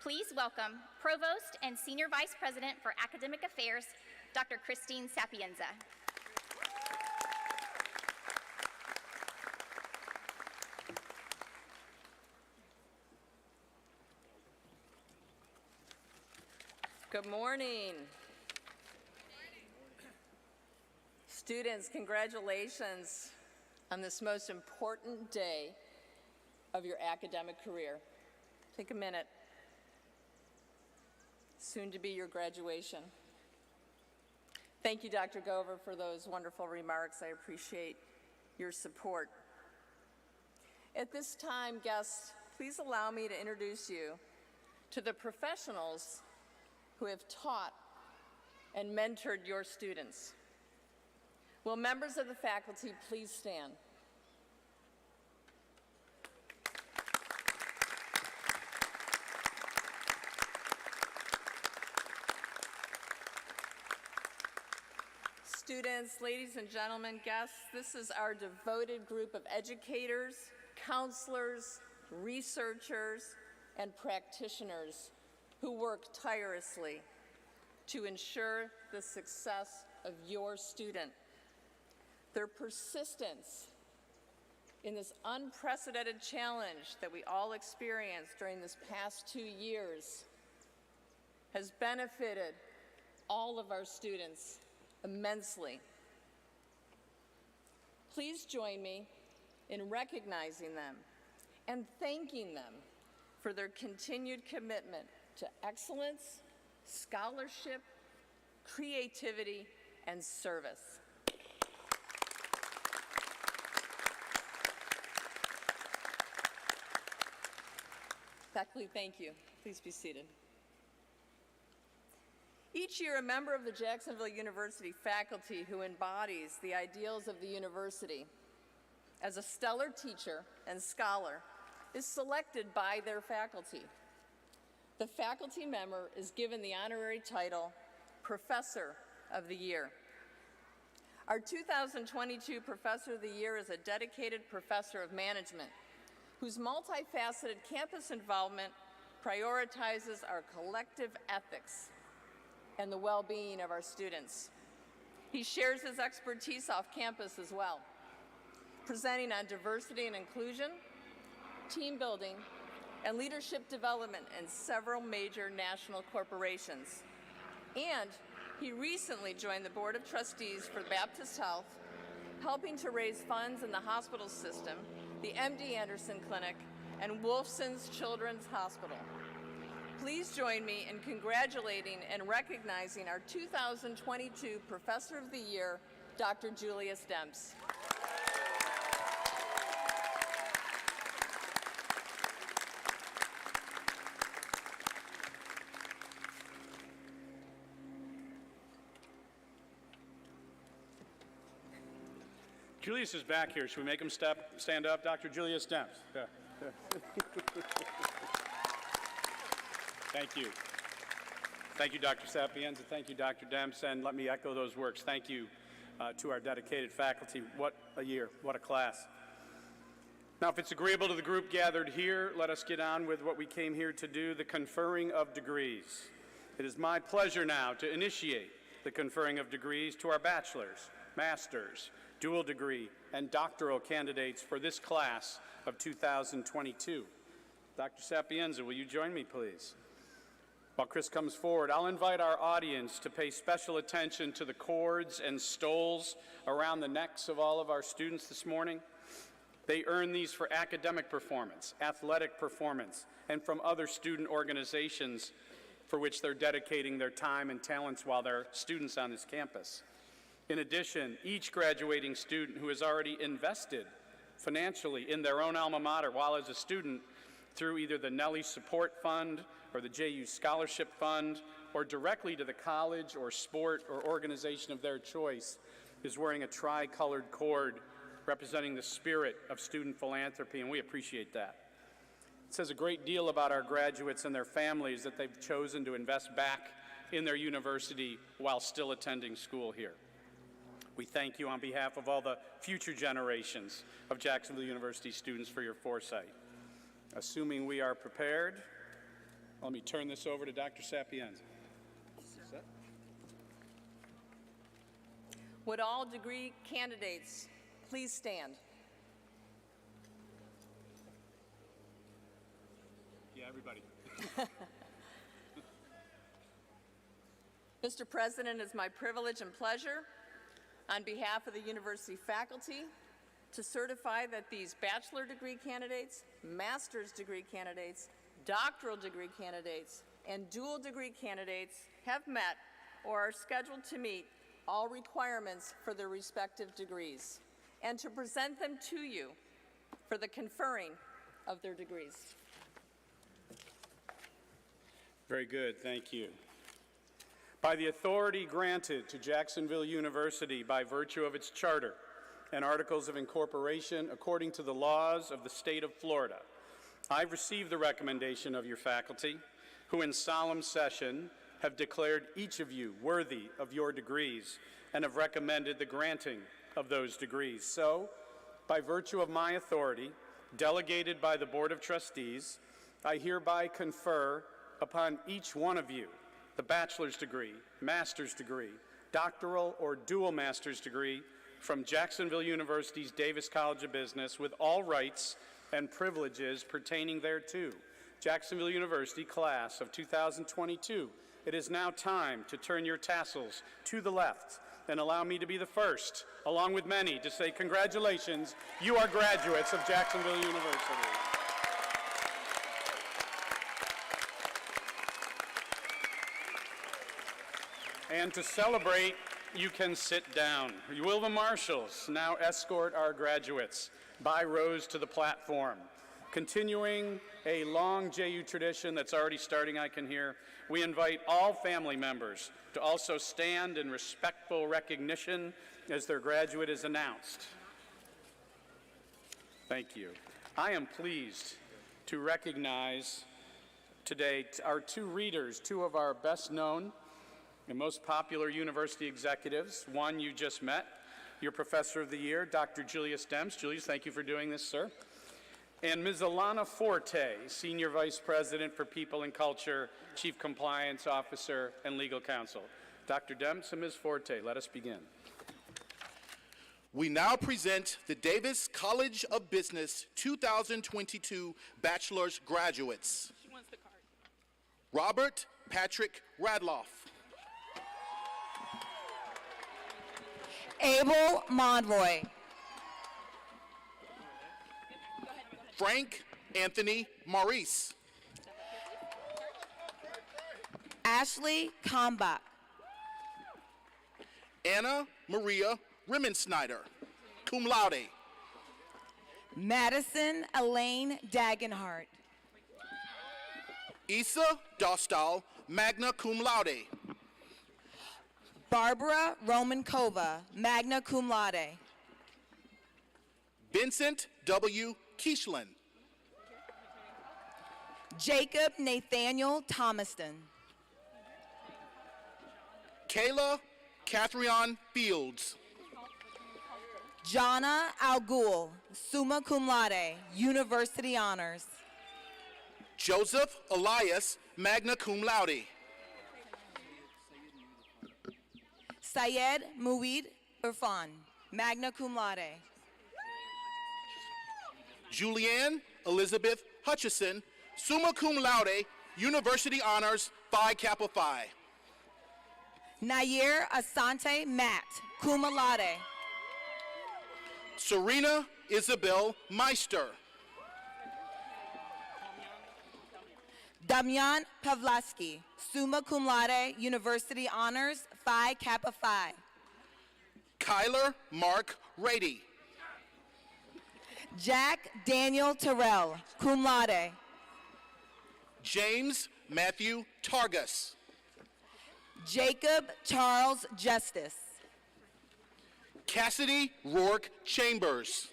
please welcome Provost and Senior Vice President for Academic Affairs, Dr. Christine Sapienza.
Good morning. Students, congratulations on this most important day of your academic career. Take a minute. Soon to be your graduation. Thank you, Dr. Gover, for those wonderful remarks. I appreciate your support. At this time, guests, please allow me to introduce you to the professionals who have taught and mentored your students. Will members of the faculty please stand? Students, ladies and gentlemen, guests, this is our devoted group of educators, counselors, researchers, and practitioners who work tirelessly to ensure the success of your student. Their persistence in this unprecedented challenge that we all experienced during this past 2 years has benefited all of our students immensely. Please join me in recognizing them and thanking them for their continued commitment to excellence, scholarship, creativity, and service. Faculty, thank you. Please be seated. Each year, a member of the Jacksonville University faculty who embodies the ideals of the university as a stellar teacher and scholar is selected by their faculty. The faculty member is given the honorary title, Professor of the Year. Our 2022 Professor of the Year is a dedicated professor of management whose multifaceted campus involvement prioritizes our collective ethics and the well-being of our students. He shares his expertise off campus as well, presenting on diversity and inclusion, team building, and leadership development in several major national corporations. And he recently joined the Board of Trustees for Baptist Health, helping to raise funds in the hospital system, the MD Anderson Clinic, and Wolfson's Children's Hospital. Please join me in congratulating and recognizing our 2022 Professor of the Year, Dr. Julius Demps.
Julius is back here. Should we make him stand up? Dr. Julius Demps. Yeah. Thank you. Thank you, Dr. Sapienza. Thank you, Dr. Demps. And let me echo those words. Thank you to our dedicated faculty. What a year. What a class. Now, if it's agreeable to the group gathered here, let us get on with what we came here to do, the conferring of degrees. It is my pleasure now to initiate the conferring of degrees to our bachelor's, master's, dual degree, and doctoral candidates for this class of 2022. Dr. Sapienza, will you join me, please? While Chris comes forward, I'll invite our audience to pay special attention to the cords and stoles around the necks of all of our students this morning. They earn these for academic performance, athletic performance, and from other student organizations for which they're dedicating their time and talents while they're students on this campus. In addition, each graduating student who has already invested financially in their own alma mater while as a student through either the Nellie Support Fund or the JU Scholarship Fund or directly to the college or sport or organization of their choice is wearing a tri-colored cord representing the spirit of student philanthropy, and we appreciate that. It says a great deal about our graduates and their families that they've chosen to invest back in their university while still attending school here. We thank you on behalf of all the future generations of Jacksonville University students for your foresight. Assuming we are prepared, let me turn this over to Dr. Sapienza.
Would all degree candidates please stand?
Yeah, everybody.
Mr. President, it's my privilege and pleasure on behalf of the university faculty to certify that these bachelor degree candidates, master's degree candidates, doctoral degree candidates, and dual degree candidates have met or are scheduled to meet all requirements for their respective degrees, and to present them to you for the conferring of their degrees.
Very good, thank you. By the authority granted to Jacksonville University by virtue of its charter and articles of incorporation according to the laws of the state of Florida, I've received the recommendation of your faculty, who in solemn session have declared each of you worthy of your degrees and have recommended the granting of those degrees. So, by virtue of my authority, delegated by the Board of Trustees, I hereby confer upon each one of you the bachelor's degree, master's degree, doctoral or dual master's degree from Jacksonville University's Davis College of Business with all rights and privileges pertaining thereto. Jacksonville University class of 2022. It is now time to turn your tassels to the left and allow me to be the first, along with many, to say congratulations, you are graduates of Jacksonville University. And to celebrate, you can sit down. Will the marshals now escort our graduates by rows to the platform? Continuing a long JU tradition that's already starting, I can hear, we invite all family members to also stand in respectful recognition as their graduate is announced. Thank you. I am pleased to recognize today our two readers, two of our best known and most popular university executives. One you just met, your Professor of the Year, Dr. Julius Demps. Julius, thank you for doing this, sir. And Ms. Alana Forte, Senior Vice President for People and Culture, Chief Compliance Officer, and Legal Counsel. Dr. Demps and Ms. Forte, let us begin.
We now present the Davis College of Business 2022 Bachelor's Graduates.
She wants the card.
Robert Patrick Radloff.
Abel Monroy.
Frank Anthony Maurice.
Ashley Kalmbach.
Anna Maria Rimmensnyder, cum laude.
Madison Elaine Dagenhart.
Issa Dostal, magna cum laude.
Barbara Romankova, magna cum laude.
Vincent W. Keishlan.
Jacob Nathaniel Thomaston.
Kayla Catherine Fields.
Jana Algul, summa cum laude, University Honors.
Joseph Elias, magna cum laude.
Syed Muid Irfan, magna cum laude.
Julianne Elizabeth Hutchison, summa cum laude, University Honors, Phi Kappa Phi.
Nair Asante Matt, cum laude.
Serena Isabel Meister.
Damian Pavlaski, summa cum laude, University Honors, Phi Kappa Phi.
Kyler Mark Rady.
Jack Daniel Terrell, cum laude.
James Matthew Targus.
Jacob Charles Justice.
Cassidy Rourke Chambers.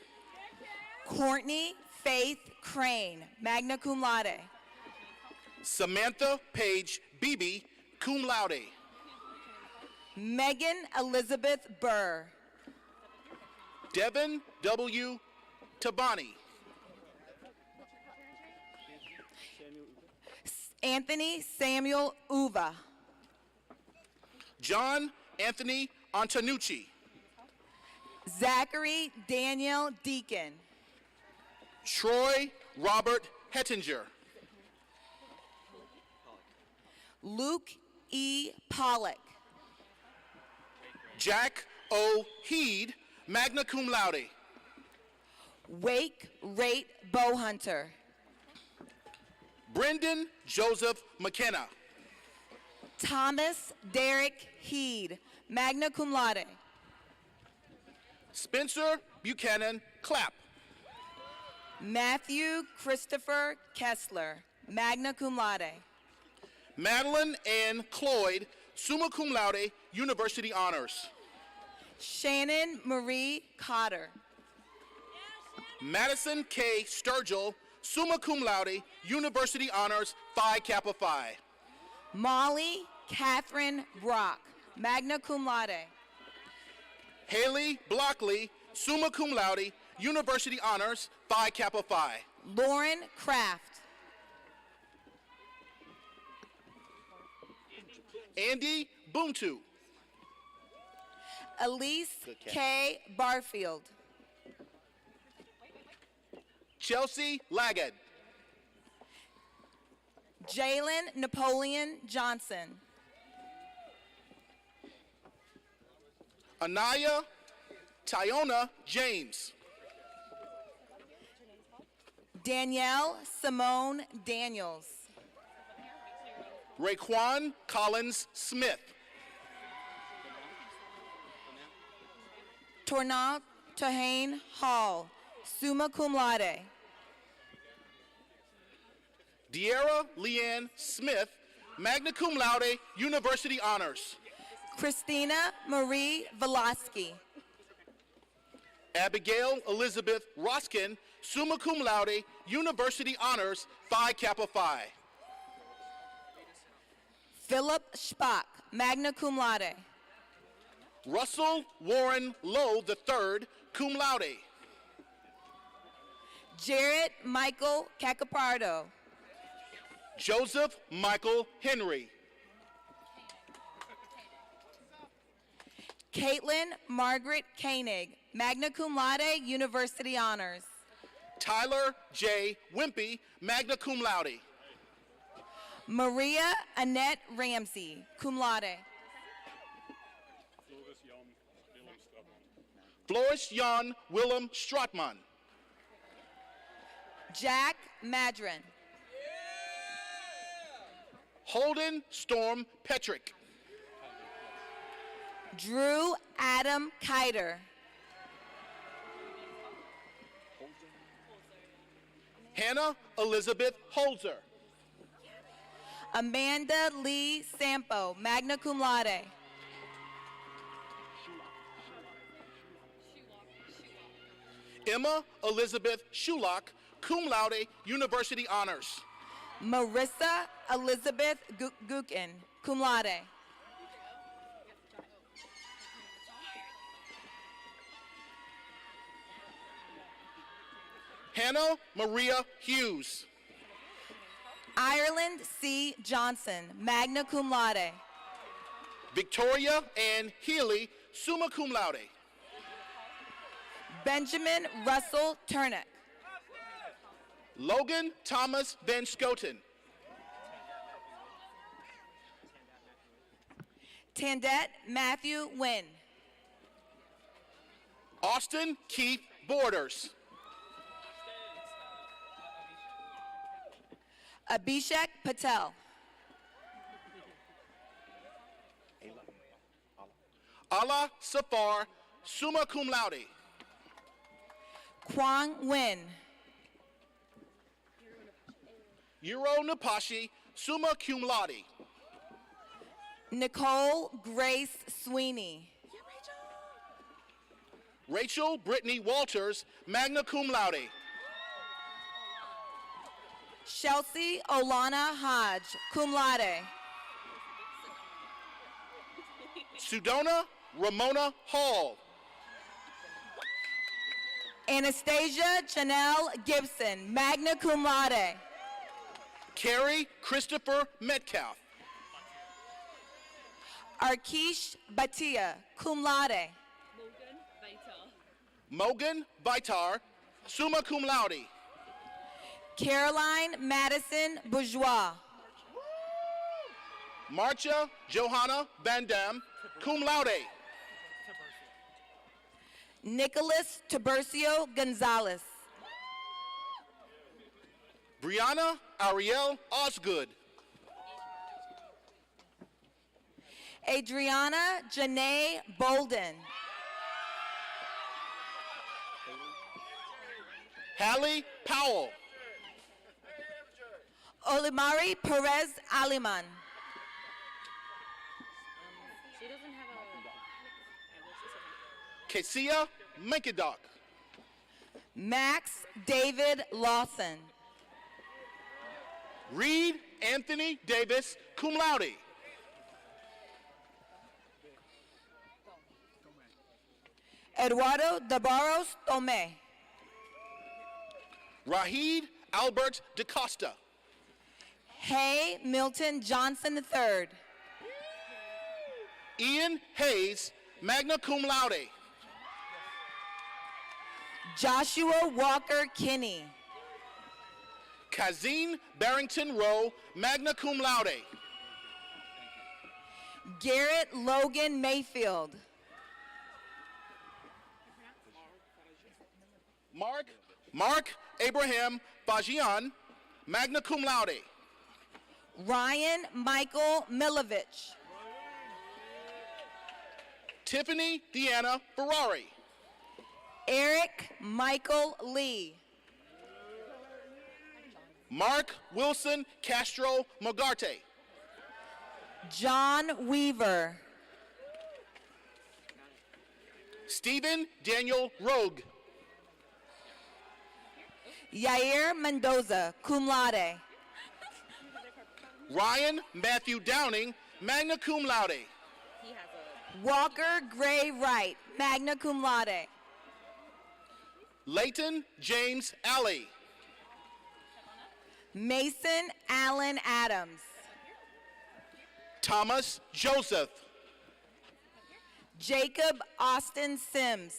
Courtney Faith Crane, magna cum laude.
Samantha Page Beebe, cum laude.
Megan Elizabeth Burr.
Devin W. Tabani.
Anthony Samuel Uva.
John Anthony Antonucci.
Zachary Daniel Deacon.
Troy Robert Hettinger.
Luke E. Pollock.
Jack O. Heed, magna cum laude.
Wake Rate Bowhunter.
Brendan Joseph McKenna.
Thomas Derek Heed, magna cum laude.
Spencer Buchanan Clapp.
Matthew Christopher Kessler, magna cum laude.
Madeline Ann Cloyd, summa cum laude, University Honors.
Shannon Marie Cotter.
Madison K. Sturgill, summa cum laude, University Honors, Phi Kappa Phi.
Molly Catherine Brock, magna cum laude.
Haley Blockley, summa cum laude, University Honors, Phi Kappa Phi.
Lauren Kraft.
Andy Buntu.
Elise K. Barfield.
Chelsea Laggett.
Jalen Napoleon Johnson.
Anaya Tyona James.
Danielle Simone Daniels.
Raekwon Collins Smith.
Tornal Tahane Hall, summa cum laude.
De'Ara Leanne Smith, magna cum laude, University Honors.
Christina Marie Velasky.
Abigail Elizabeth Roskin, summa cum laude, University Honors, Phi Kappa Phi.
Philip Spock, magna cum laude.
Russell Warren Lowe III, cum laude.
Jared Michael Cacapardo.
Joseph Michael Henry.
Caitlin Margaret Koenig, magna cum laude, University Honors.
Tyler J. Wimpy, magna cum laude.
Maria Annette Ramsey, cum laude.
Floris Jan Willem Stratman.
Jack Madron.
Holden Storm Petrick.
Drew Adam Kiter.
Hannah Elizabeth Holzer.
Amanda Lee Sampo, magna cum laude.
Emma Elizabeth Shulock, cum laude, University Honors.
Marissa Elizabeth Gukin, cum laude.
Hannah Maria Hughes.
Ireland C. Johnson, magna cum laude.
Victoria Ann Healy, summa cum laude.
Benjamin Russell Turnick.
Logan Thomas Van Schoten.
Tandette Matthew Wynn.
Austin Keith Borders.
Abhishek Patel.
Allah Safar, summa cum laude.
Kwang Nguyen.
Euro Napashi, summa cum laude.
Nicole Grace Sweeney.
Rachel Brittany Walters, magna cum laude.
Chelsea Olana Hodge, cum laude.
Sudona Ramona Hall.
Anastasia Janelle Gibson, magna cum laude.
Carrie Christopher Metcalf.
Arkish Bhatia, cum laude.
Mogan Vitar, summa cum laude.
Caroline Madison Bourgeois.
Marcia Johanna Van Dam, cum laude.
Nicholas Tiburcio Gonzalez.
Brianna Ariel Osgood.
Adriana Janae Bolden.
Hallie Powell.
Olimari Perez Aliman.
She doesn't have a.
Kesia Menkedok.
Max David Lawson.
Reed Anthony Davis, cum laude.
Eduardo Dabaros Tome.
Rahid Albert DaCosta.
Hay Milton Johnson III.
Ian Hayes, magna cum laude.
Joshua Walker Kinney.
Kazine Barrington Rowe, magna cum laude.
Garrett Logan Mayfield.
Mark Abraham Fajian, magna cum laude.
Ryan Michael Milovich.
Tiffany Deanna Ferrari.
Eric Michael Lee.
Mark Wilson Castro Mogarte.
John Weaver.
Stephen Daniel Rogue.
Yair Mendoza, cum laude.
Ryan Matthew Downing, magna cum laude.
Walker Gray Wright, magna cum laude.
Leighton James Alley.
Mason Allen Adams.
Thomas Joseph.
Jacob Austin Sims.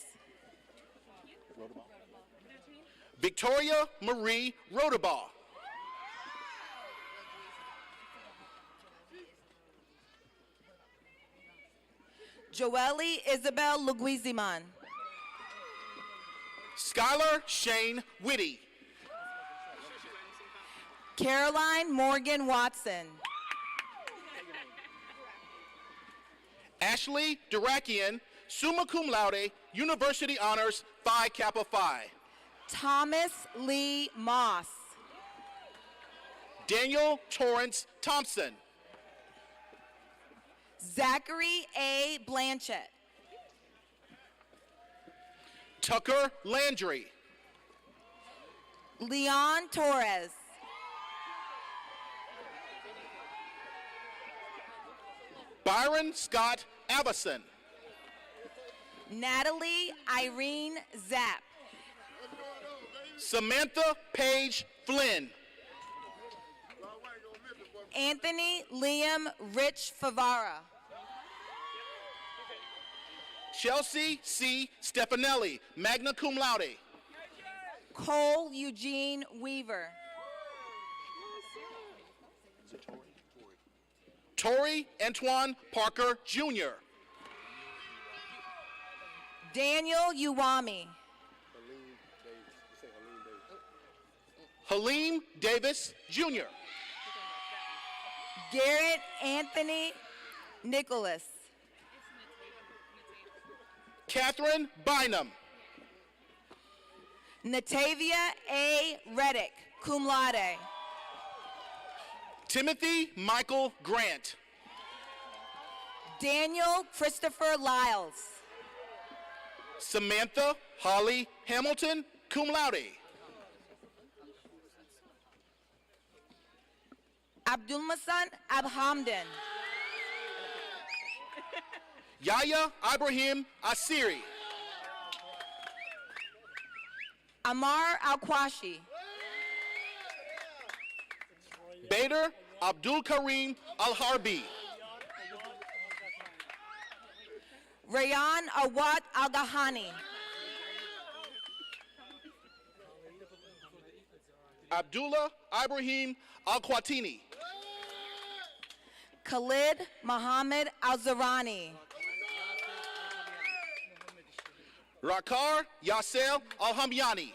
Victoria Marie Rodabaugh.
Joelle Isabel Luguiziman.
Skylar Shane Whitty.
Caroline Morgan Watson.
Ashley Durakian, summa cum laude, University Honors, Phi Kappa Phi.
Thomas Lee Moss.
Daniel Torrance Thompson.
Zachary A. Blanchett.
Tucker Landry.
Leon Torres.
Byron Scott Avison.
Natalie Irene Zapp.
Samantha Paige Flynn.
Anthony Liam Rich Favara.
Chelsea C. Stefanelli, magna cum laude.
Cole Eugene Weaver.
Tori Antoine Parker Jr.
Daniel Uwami.
Halim Davis Jr.
Garrett Anthony Nicholas.
Catherine Bynum.
Natavia A. Reddick, cum laude.
Timothy Michael Grant.
Daniel Christopher Lyles.
Samantha Holly Hamilton, cum laude.
Abdulmasan Abhamdan.
Yahya Ibrahim Asiri.
Amar Al-Kwashi.
Bader Abdul Karim Al-Harbi.
Rayan Awad Al-Gahani.
Abdullah Ibrahim Al-Kwatini.
Khalid Muhammad Al-Zarani.
Rakar Yasser Al-Hamyani.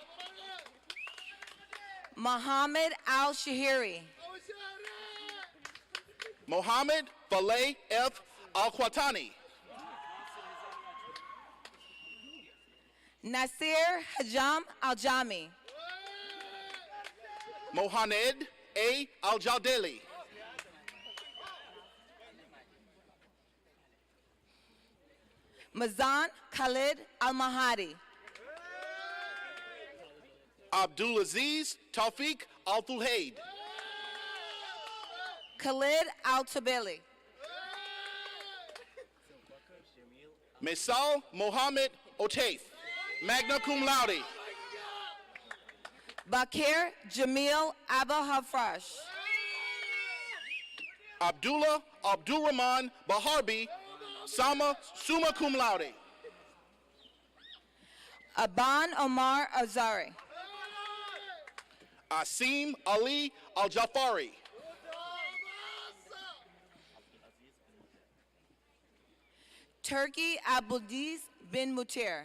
Muhammad Al-Shahiri.
Mohammed Faleh F. Al-Kwatani.
Nasir Hajam Al-Jami.
Mohamed A. Al-Jaldeli.
Mazan Khalid Al-Mahadi.
Abdulaziz Tawfiq Al-Thuhaid.
Khalid Al-Tabili.
Mesal Mohammed Otaif, magna cum laude.
Bakir Jamil Abba Hafrash.
Abdullah Abdurrahman Baharbi, summa cum laude.
Aban Omar Azari.
Asim Ali Al-Jafari.
Turki Abdulaziz bin Mutir.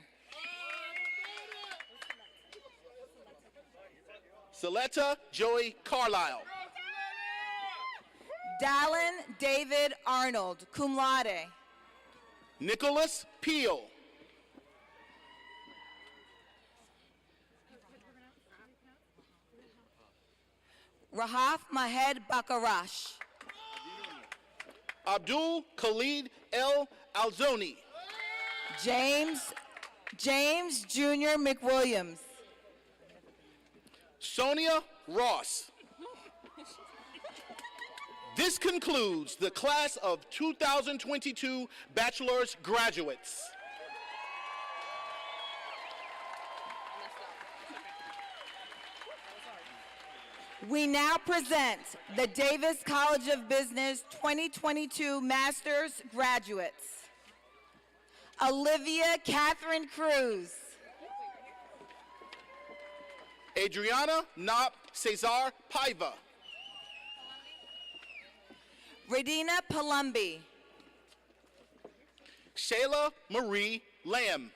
Saletta Joey Carlisle.
Dallin David Arnold, cum laude.
Nicholas Peel.
Rahaf Mahed Bakarash.
Abdul Khalid El Alzoni.
James Jr. McWilliams.
Sonia Ross. This concludes the class of 2022 bachelor's graduates.
We now present the Davis College of Business 2022 Master's graduates. Olivia Catherine Cruz.
Adriana Nop Cesar Paiva.
Radina Palumbi.
Shayla Marie Lamb.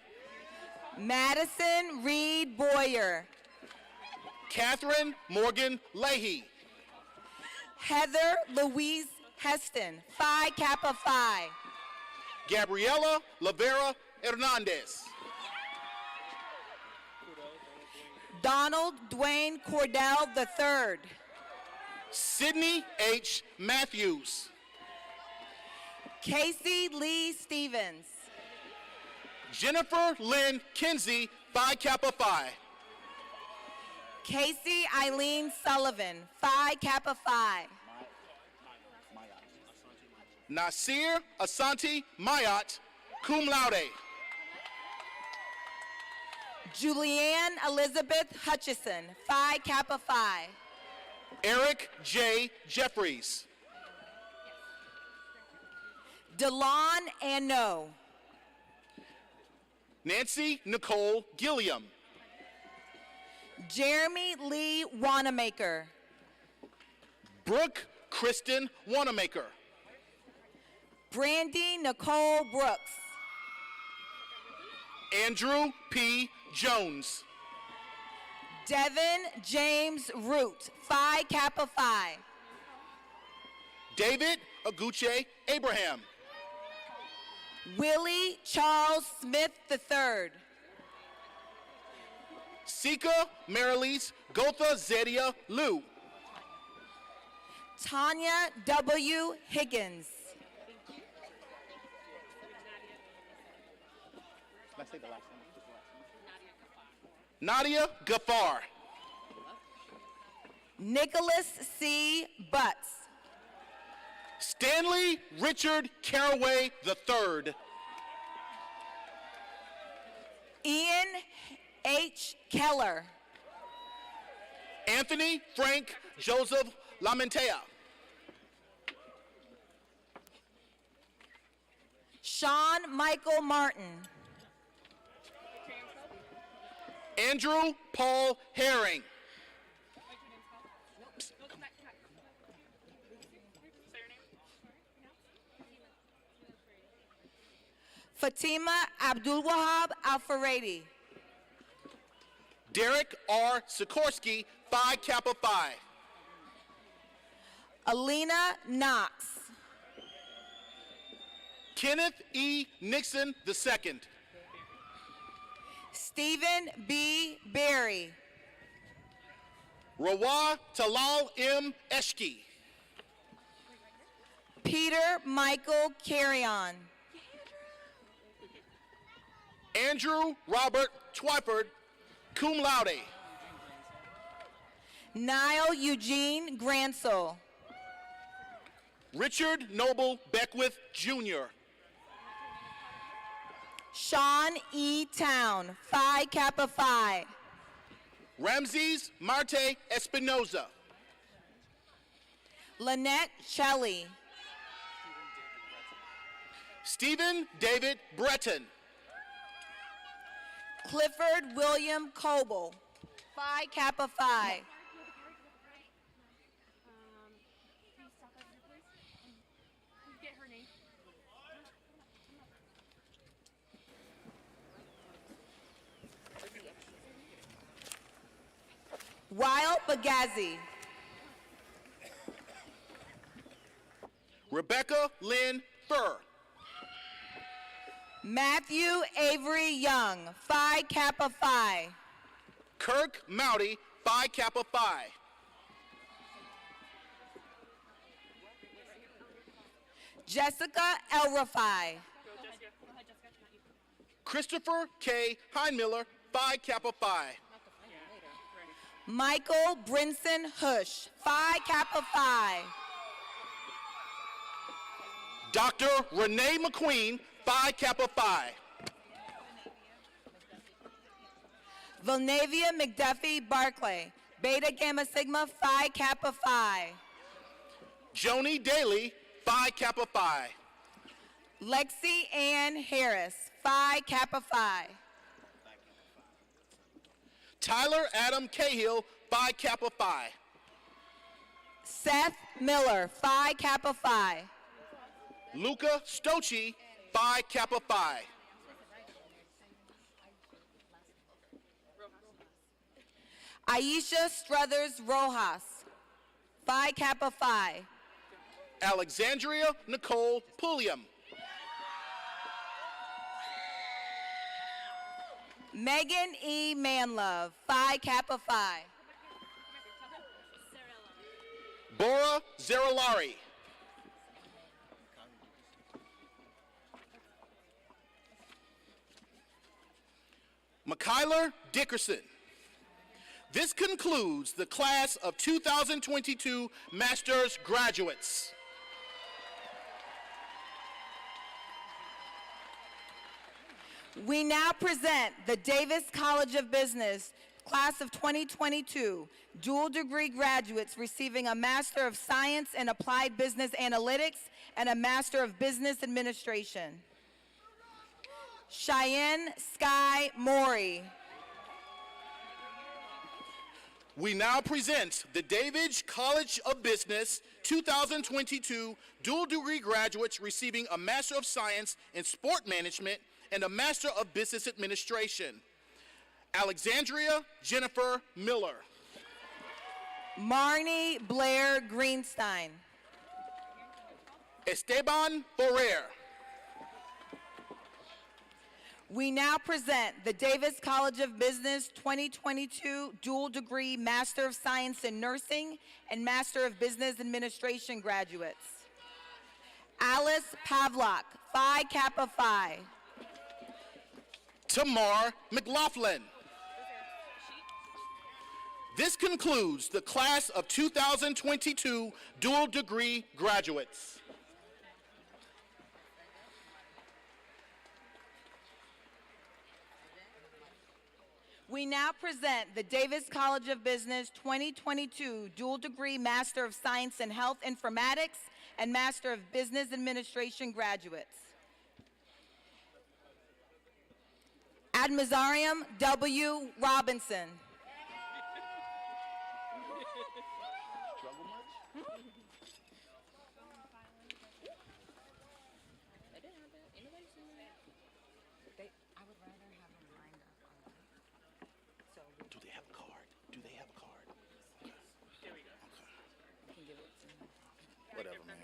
Madison Reed Boyer.
Catherine Morgan Leahy.
Heather Louise Heston, Phi Kappa Phi.
Gabriela Lavera Hernandez.
Donald Dwayne Cordell III.
Sydney H. Matthews.
Casey Lee Stevens.
Jennifer Lynn Kinsey, Phi Kappa Phi.
Casey Eileen Sullivan, Phi Kappa Phi.
Nasir Asante Mayat, cum laude.
Julianne Elizabeth Hutchison, Phi Kappa Phi.
Eric J. Jeffries.
Delon Anno.
Nancy Nicole Gilliam.
Jeremy Lee Wanamaker.
Brooke Kristen Wanamaker.
Brandy Nicole Brooks.
Andrew P. Jones.
Devin James Root, Phi Kappa Phi.
David Aguche Abraham.
Willie Charles Smith III.
Sika Marilis Gotha Zedia Liu.
Tanya W. Higgins.
Nadia Gafar.
Nicholas C. Butts.
Stanley Richard Caraway III.
Ian H. Keller.
Anthony Frank Joseph Lamentea.
Sean Michael Martin.
Andrew Paul Herring.
Fatima Abdul Wahab Al-Faredi.
Derek R. Sikorsky, Phi Kappa Phi.
Alina Knox.
Kenneth E. Nixon II.
Stephen B. Berry.
Rawa Talal M. Eshki.
Peter Michael Carrion.
Andrew Robert Twyford, cum laude.
Niall Eugene Gransel.
Richard Noble Beckwith Jr.
Sean E. Town, Phi Kappa Phi.
Ramses Marte Espinoza.
Lynette Shelley.
Stephen David Breton.
Clifford William Coble, Phi Kappa Phi. Wild Bagazi.
Rebecca Lynn Furr.
Matthew Avery Young, Phi Kappa Phi.
Kirk Mouty, Phi Kappa Phi.
Jessica Elrafai.
Christopher K. Heinmiller, Phi Kappa Phi.
Michael Brinson Hush, Phi Kappa Phi.
Dr. Renee McQueen, Phi Kappa Phi.
Vilnavia McDuffie Barclay, Beta Gamma Sigma Phi Kappa Phi.
Joni Daly, Phi Kappa Phi.
Lexi Ann Harris, Phi Kappa Phi.
Tyler Adam Cahill, Phi Kappa Phi.
Seth Miller, Phi Kappa Phi.
Luca Stocci, Phi Kappa Phi.
Aisha Struthers Rojas, Phi Kappa Phi.
Alexandria Nicole Pulliam.
Megan E. Manlove, Phi Kappa Phi.
Bora Zerilari. Mikyler Dickerson. This concludes the class of 2022 master's graduates.
We now present the Davis College of Business class of 2022 dual degree graduates receiving a Master of Science in Applied Business Analytics and a Master of Business Administration. Cheyenne Sky Maury.
We now present the Davis College of Business 2022 dual degree graduates receiving a Master of Science in Sport Management and a Master of Business Administration. Alexandria Jennifer Miller.
Marnie Blair Greenstein.
Esteban Ferrer.
We now present the Davis College of Business 2022 dual degree Master of Science in Nursing and Master of Business Administration graduates. Alice Pavlock, Phi Kappa Phi.
Tamar McLaughlin. This concludes the class of 2022 dual degree graduates.
We now present the Davis College of Business 2022 dual degree Master of Science in Health Informatics and Master of Business Administration graduates. Admazarium W. Robinson.
Do they have a card? Do they have a card? There we go. Okay. Whatever, man.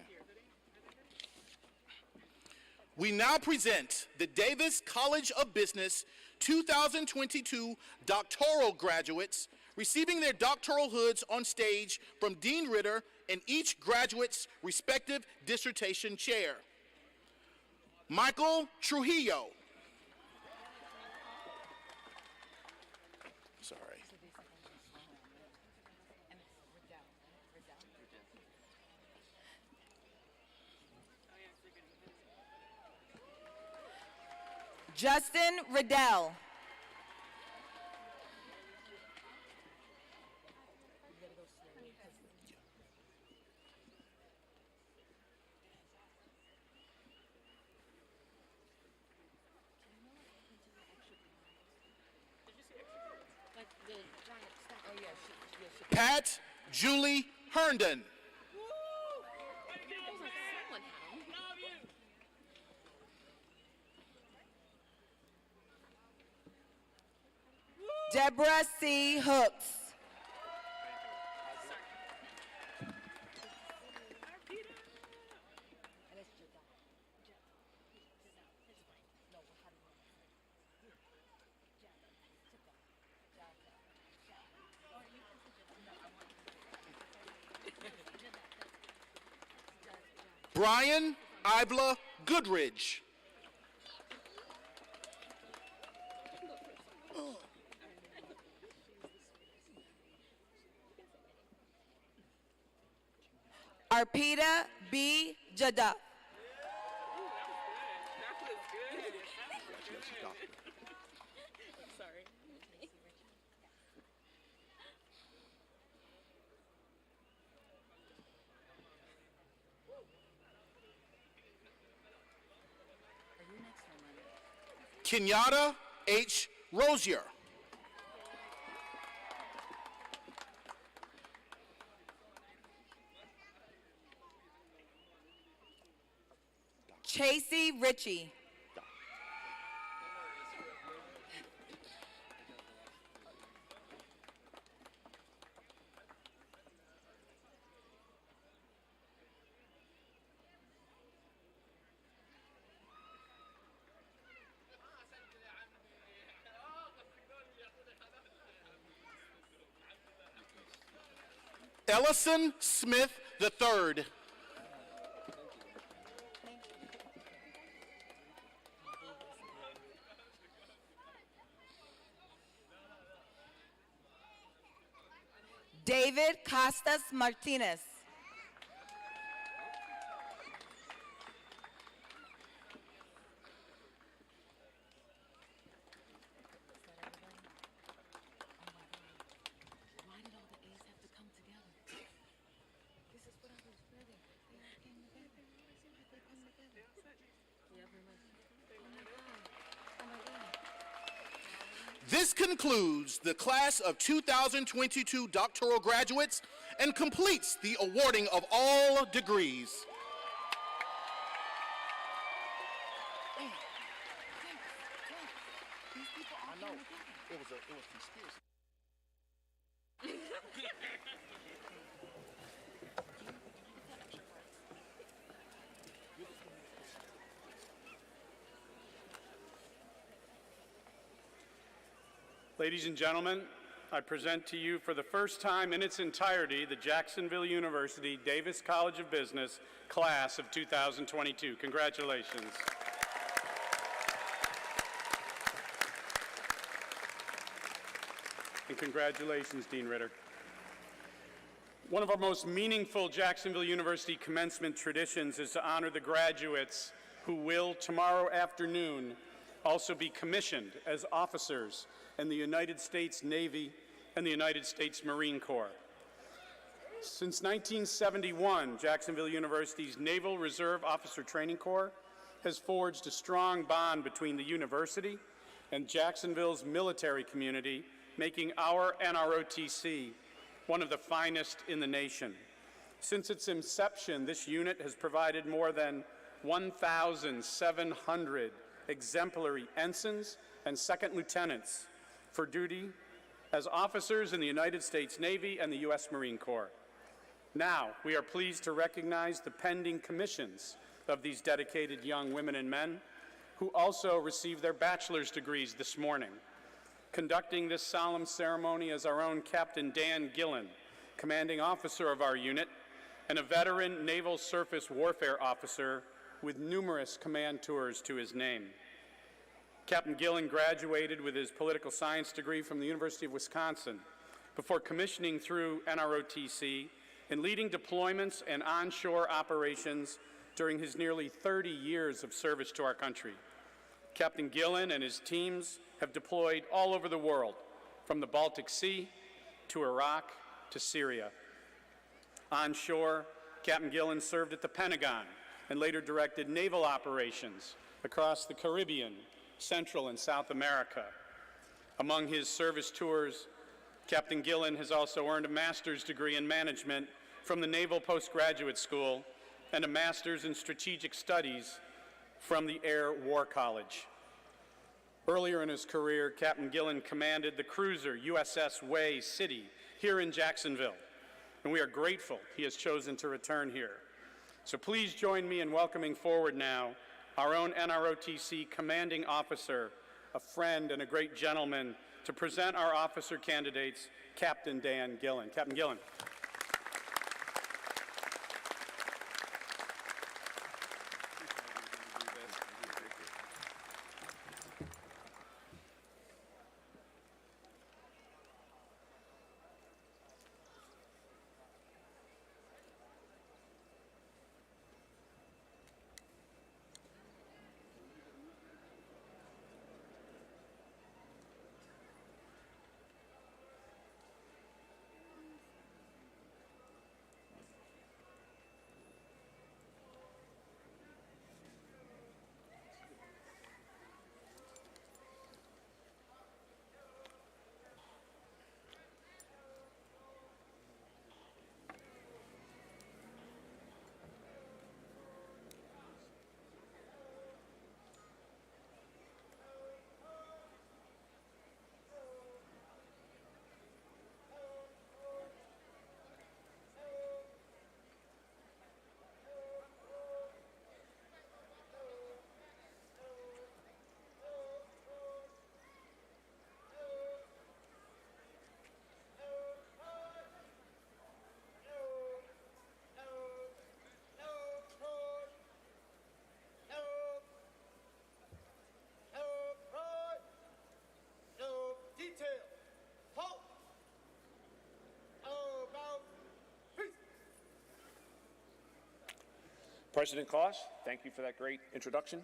We now present the Davis College of Business 2022 doctoral graduates receiving their doctoral hoods on stage from Dean Ritter and each graduate's respective dissertation chair. Michael Trujillo. Sorry.
Justin Riddell.
Pat Julie Herndon.
Deborah C. Hooks.
Brian Ivla Goodridge.
Arpita B. Jada.
Kenyatta H. Rosier.
Chasey Ritchie.
Ellison Smith III.
David Costas Martinez.
This concludes the class of 2022 doctoral graduates and completes the awarding of all degrees. I know, it was conspiracy.
Ladies and gentlemen, I present to you for the first time in its entirety the Jacksonville University Davis College of Business class of 2022. Congratulations. And congratulations, Dean Ritter. One of our most meaningful Jacksonville University commencement traditions is to honor the graduates who will, tomorrow afternoon, also be commissioned as officers in the United States Navy and the United States Marine Corps. Since 1971, Jacksonville University's Naval Reserve Officer Training Corps has forged a strong bond between the university and Jacksonville's military community, making our NROTC one of the finest in the nation. Since its inception, this unit has provided more than 1,700 exemplary ensigns and second lieutenants for duty as officers in the United States Navy and the U.S. Marine Corps. Now, we are pleased to recognize the pending commissions of these dedicated young women and men who also received their bachelor's degrees this morning. Conducting this solemn ceremony is our own Captain Dan Gillen, commanding officer of our unit, and a veteran naval surface warfare officer with numerous command tours to his name. Captain Gillen graduated with his political science degree from the University of Wisconsin before commissioning through NROTC and leading deployments and onshore operations during his nearly 30 years of service to our country. Captain Gillen and his teams have deployed all over the world, from the Baltic Sea to Iraq to Syria. Onshore, Captain Gillen served at the Pentagon and later directed naval operations across the Caribbean, Central and South America. Among his service tours, Captain Gillen has also earned a master's degree in management from the Naval Postgraduate School and a master's in strategic studies from the Air War College. Earlier in his career, Captain Gillen commanded the cruiser USS Way City here in Jacksonville, and we are grateful he has chosen to return here. So please join me in welcoming forward now our own NROTC commanding officer, a friend and a great gentleman, to present our officer candidates, Captain Dan Gillen. Captain Gillen.
President Koss, thank you for that great introduction.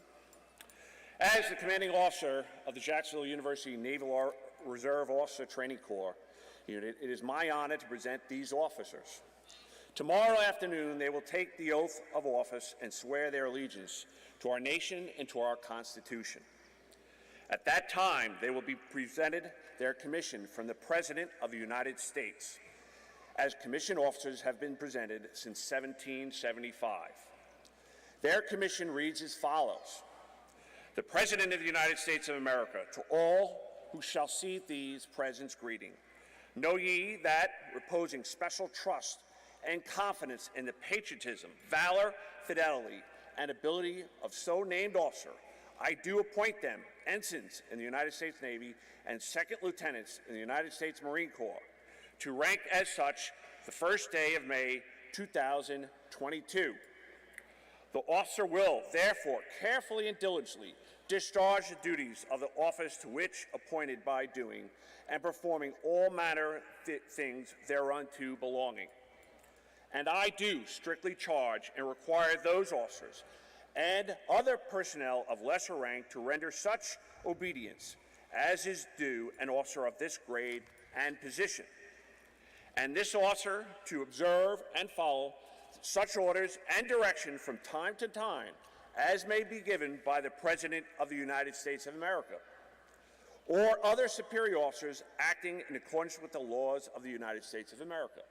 As the commanding officer of the Jacksonville University Naval Reserve Officer Training Corps unit, it is my honor to present these officers. Tomorrow afternoon, they will take the oath of office and swear their allegiance to our nation and to our Constitution. At that time, they will be presented their commission from the President of the United States, as commissioned officers have been presented since 1775. Their commission reads as follows. The President of the United States of America, to all who shall see these presents greeting. Know ye that, reposing special trust and confidence in the patriotism, valor, fidelity, and ability of so named officer, I do appoint them ensigns in the United States Navy and second lieutenants in the United States Marine Corps to rank as such the first day of May 2022. The officer will, therefore, carefully and diligently discharge the duties of the office to which appointed by doing and performing all manner things thereunto belonging. And I do strictly charge and require those officers and other personnel of lesser rank to render such obedience as is due an officer of this grade and position. And this officer to observe and follow such orders and direction from time to time as may be given by the President of the United States of America or other superior officers acting in accordance with the laws of the United States of America.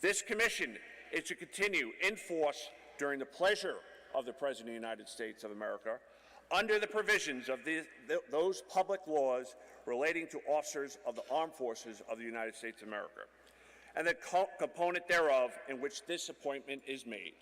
This commission is to continue in force during the pleasure of the President of the United States of America under the provisions of those public laws relating to officers of the armed forces of the United States of America, and the component thereof in which this appointment is made.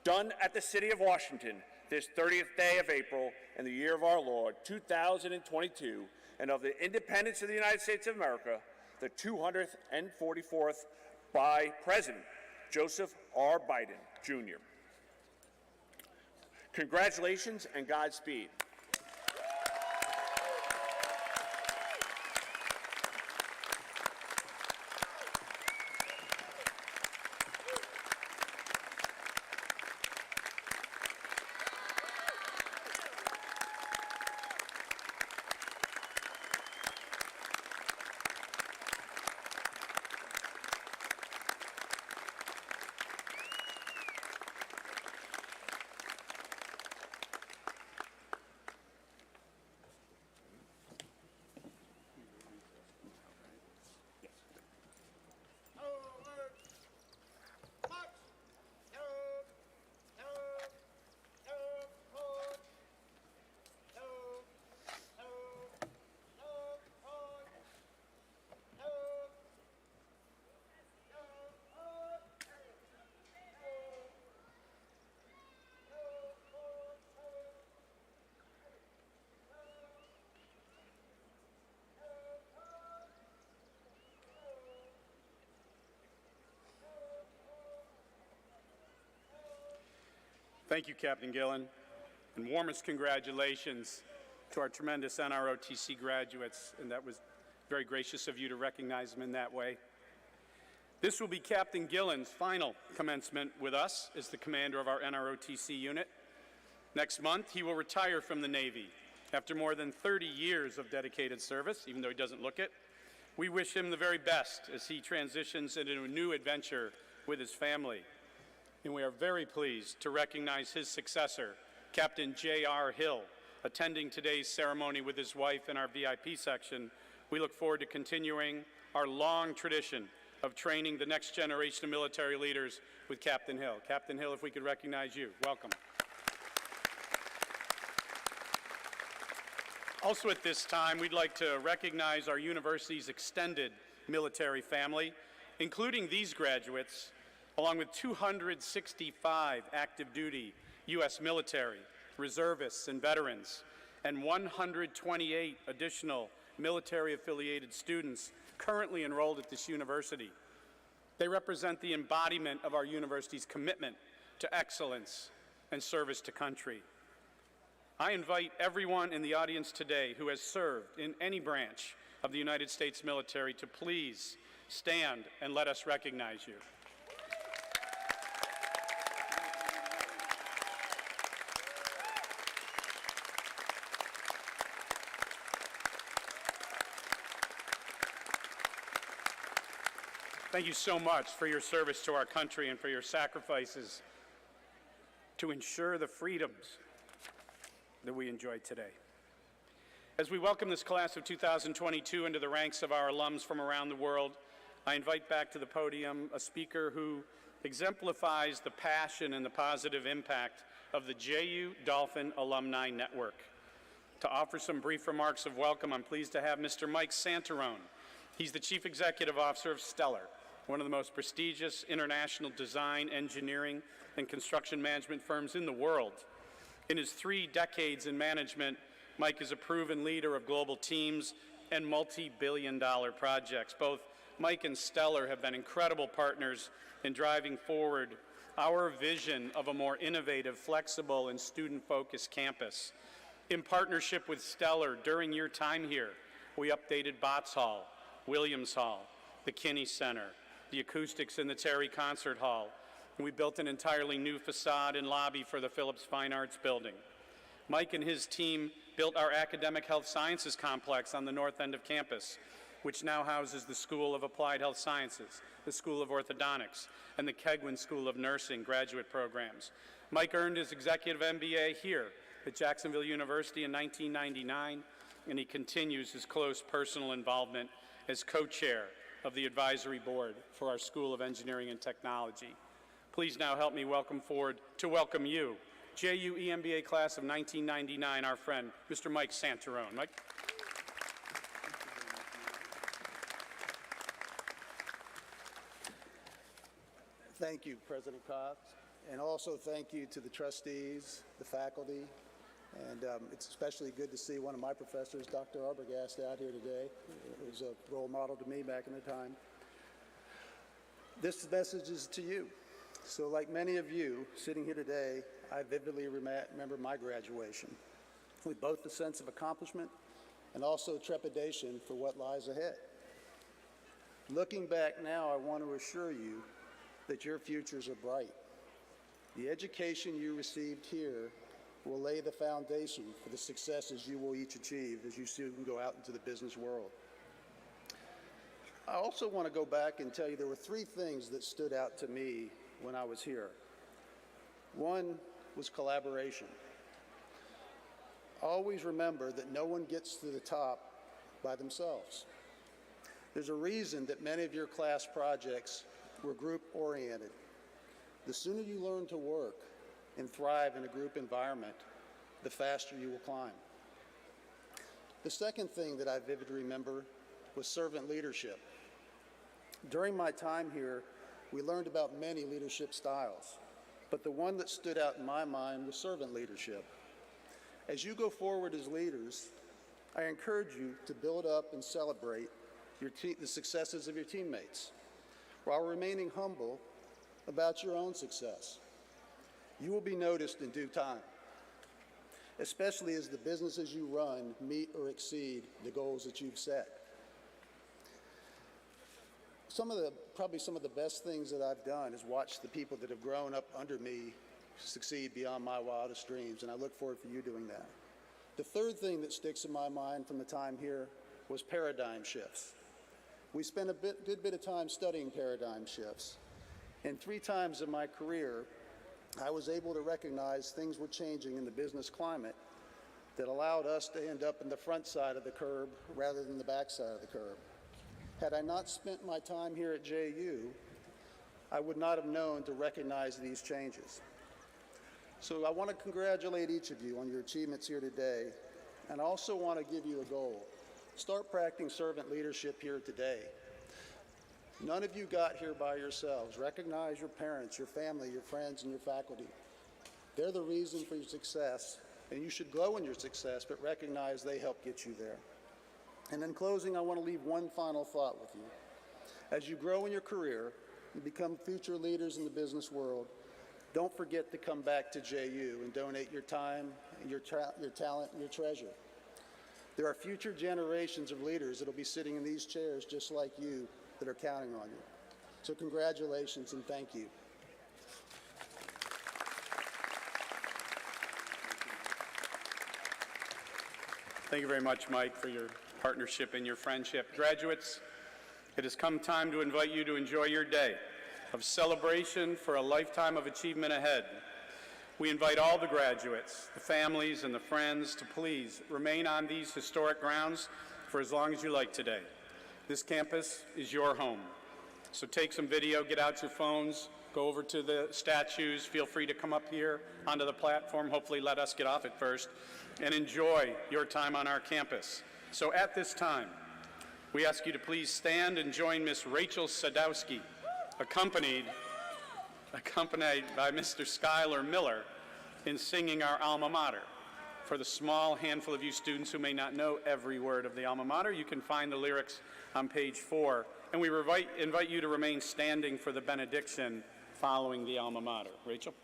Done at the City of Washington this 30th day of April in the year of our Lord, 2022, and of the independence of the United States of America, the 244th by President Joseph R. Biden, Jr. Congratulations and Godspeed.
Thank you, Captain Gillen, and warmest congratulations to our tremendous NROTC graduates, and that was very gracious of you to recognize them in that way. This will be Captain Gillen's final commencement with us as the commander of our NROTC unit. Next month, he will retire from the Navy after more than 30 years of dedicated service, even though he doesn't look it. We wish him the very best as he transitions into a new adventure with his family. And we are very pleased to recognize his successor, Captain J.R. Hill, attending today's ceremony with his wife in our VIP section. We look forward to continuing our long tradition of training the next generation of military leaders with Captain Hill. Captain Hill, if we could recognize you, welcome. Also at this time, we'd like to recognize our university's extended military family, including these graduates, along with 265 active duty U.S. military, reservists, and veterans, and 128 additional military-affiliated students currently enrolled at this university. They represent the embodiment of our university's commitment to excellence and service to country. I invite everyone in the audience today who has served in any branch of the United States military to please stand and let us recognize you. Thank you so much for your service to our country and for your sacrifices to ensure the freedoms that we enjoy today. As we welcome this class of 2022 into the ranks of our alums from around the world, I invite back to the podium a speaker who exemplifies the passion and the positive impact of the JU Dolphin Alumni Network. To offer some brief remarks of welcome, I'm pleased to have Mr. Mike Santarone. He's the Chief Executive Officer of Stellar, one of the most prestigious international design, engineering, and construction management firms in the world. In his 3 decades in management, Mike is a proven leader of global teams and multi-billion-dollar projects. Both Mike and Stellar have been incredible partners in driving forward our vision of a more innovative, flexible, and student-focused campus. In partnership with Stellar, during your time here, we updated Botts Hall, Williams Hall, the Kinney Center, the acoustics in the Terry Concert Hall, and we built an entirely new facade and lobby for the Phillips Fine Arts Building. Mike and his team built our academic health sciences complex on the north end of campus, which now houses the School of Applied Health Sciences, the School of Orthodontics, and the Kegwin School of Nursing graduate programs. Mike earned his executive MBA here at Jacksonville University in 1999, and he continues his close personal involvement as co-chair of the advisory board for our School of Engineering and Technology. Please now help me welcome forward to welcome you, JU EMBA class of 1999, our friend, Mr. Mike Santarone. Mike.
Thank you, President Cox, and also thank you to the trustees, the faculty, and it's especially good to see one of my professors, Dr. Arbogast, out here today. He was a role model to me back in the time. This message is to you. So like many of you sitting here today, I vividly remember my graduation with both a sense of accomplishment and also trepidation for what lies ahead. Looking back now, I want to assure you that your futures are bright. The education you received here will lay the foundation for the successes you will each achieve as you soon go out into the business world. I also want to go back and tell you there were 3 things that stood out to me when I was here. One was collaboration. Always remember that no one gets to the top by themselves. There's a reason that many of your class projects were group-oriented. The sooner you learn to work and thrive in a group environment, the faster you will climb. The second thing that I vividly remember was servant leadership. During my time here, we learned about many leadership styles, but the one that stood out in my mind was servant leadership. As you go forward as leaders, I encourage you to build up and celebrate the successes of your teammates, while remaining humble about your own success. You will be noticed in due time, especially as the businesses you run meet or exceed the goals that you've set. Probably some of the best things that I've done is watch the people that have grown up under me succeed beyond my wildest dreams, and I look forward to you doing that. The third thing that sticks in my mind from the time here was paradigm shifts. We spent a good bit of time studying paradigm shifts, and 3 times in my career, I was able to recognize things were changing in the business climate that allowed us to end up in the front side of the curb rather than the back side of the curb. Had I not spent my time here at JU, I would not have known to recognize these changes. So I want to congratulate each of you on your achievements here today, and I also want to give you a goal. Start practicing servant leadership here today. None of you got here by yourselves. Recognize your parents, your family, your friends, and your faculty. They're the reason for your success, and you should glow in your success, but recognize they helped get you there. And in closing, I want to leave one final thought with you. As you grow in your career and become future leaders in the business world, don't forget to come back to JU and donate your time, your talent, and your treasure. There are future generations of leaders that will be sitting in these chairs just like you that are counting on you. So congratulations and thank you.
Thank you very much, Mike, for your partnership and your friendship. Graduates, It has come time to invite you to enjoy your day of celebration for a lifetime of achievement ahead. We invite all the graduates, the families, and the friends to please remain on these historic grounds for as long as you like today. This campus is your home. So take some video, get out your phones, go over to the statues, feel free to come up here onto the platform, hopefully let us get off it first, and enjoy your time on our campus. So at this time, we ask you to please stand and join Miss Rachel Sadowski, accompanied by Mr. Schuyler Miller in singing our alma mater. For the small handful of you students who may not know every word of the alma mater, you can find the lyrics on page 4. And we invite you to remain standing for the benediction following the alma mater. Rachel?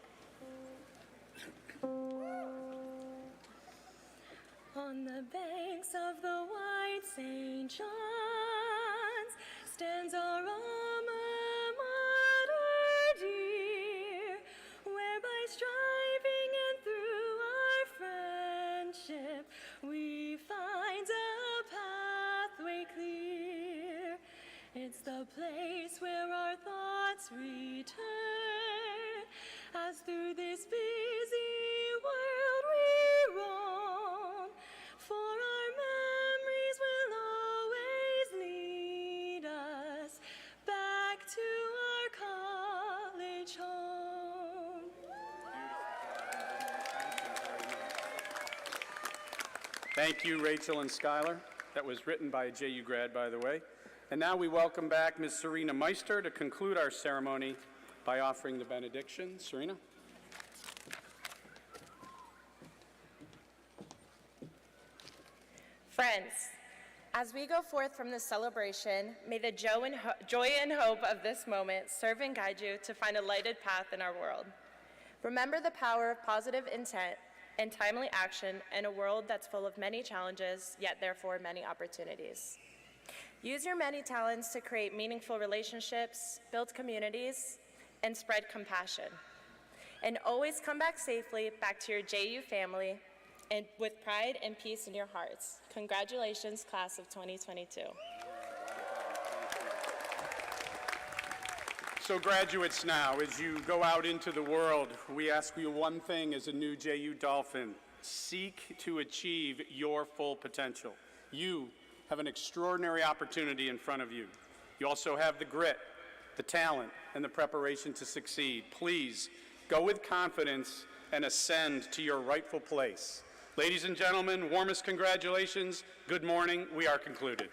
On the banks of the wide St. John's stands our alma mater dear, where by striving and through our friendship we find a pathway clear. It's the place where our thoughts return as through this busy world we roam, for our memories will always lead us back to our college home.
Thank you, Rachel and Schuyler. That was written by a JU grad, by the way. And now we welcome back Ms. Serena Meister to conclude our ceremony by offering the benediction. Serena?
Friends, as we go forth from this celebration, may the joy and hope of this moment serve and guide you to find a lighted path in our world. Remember the power of positive intent and timely action in a world that's full of many challenges, yet therefore many opportunities. Use your many talents to create meaningful relationships, build communities, and spread compassion. And always come back safely back to your JU family and with pride and peace in your hearts. Congratulations, class of 2022.
So graduates, now, as you go out into the world, we ask you one thing as a new JU Dolphin: seek to achieve your full potential. You have an extraordinary opportunity in front of you. You also have the grit, the talent, and the preparation to succeed. Please go with confidence and ascend to your rightful place. Ladies and gentlemen, warmest congratulations. Good morning. We are concluded.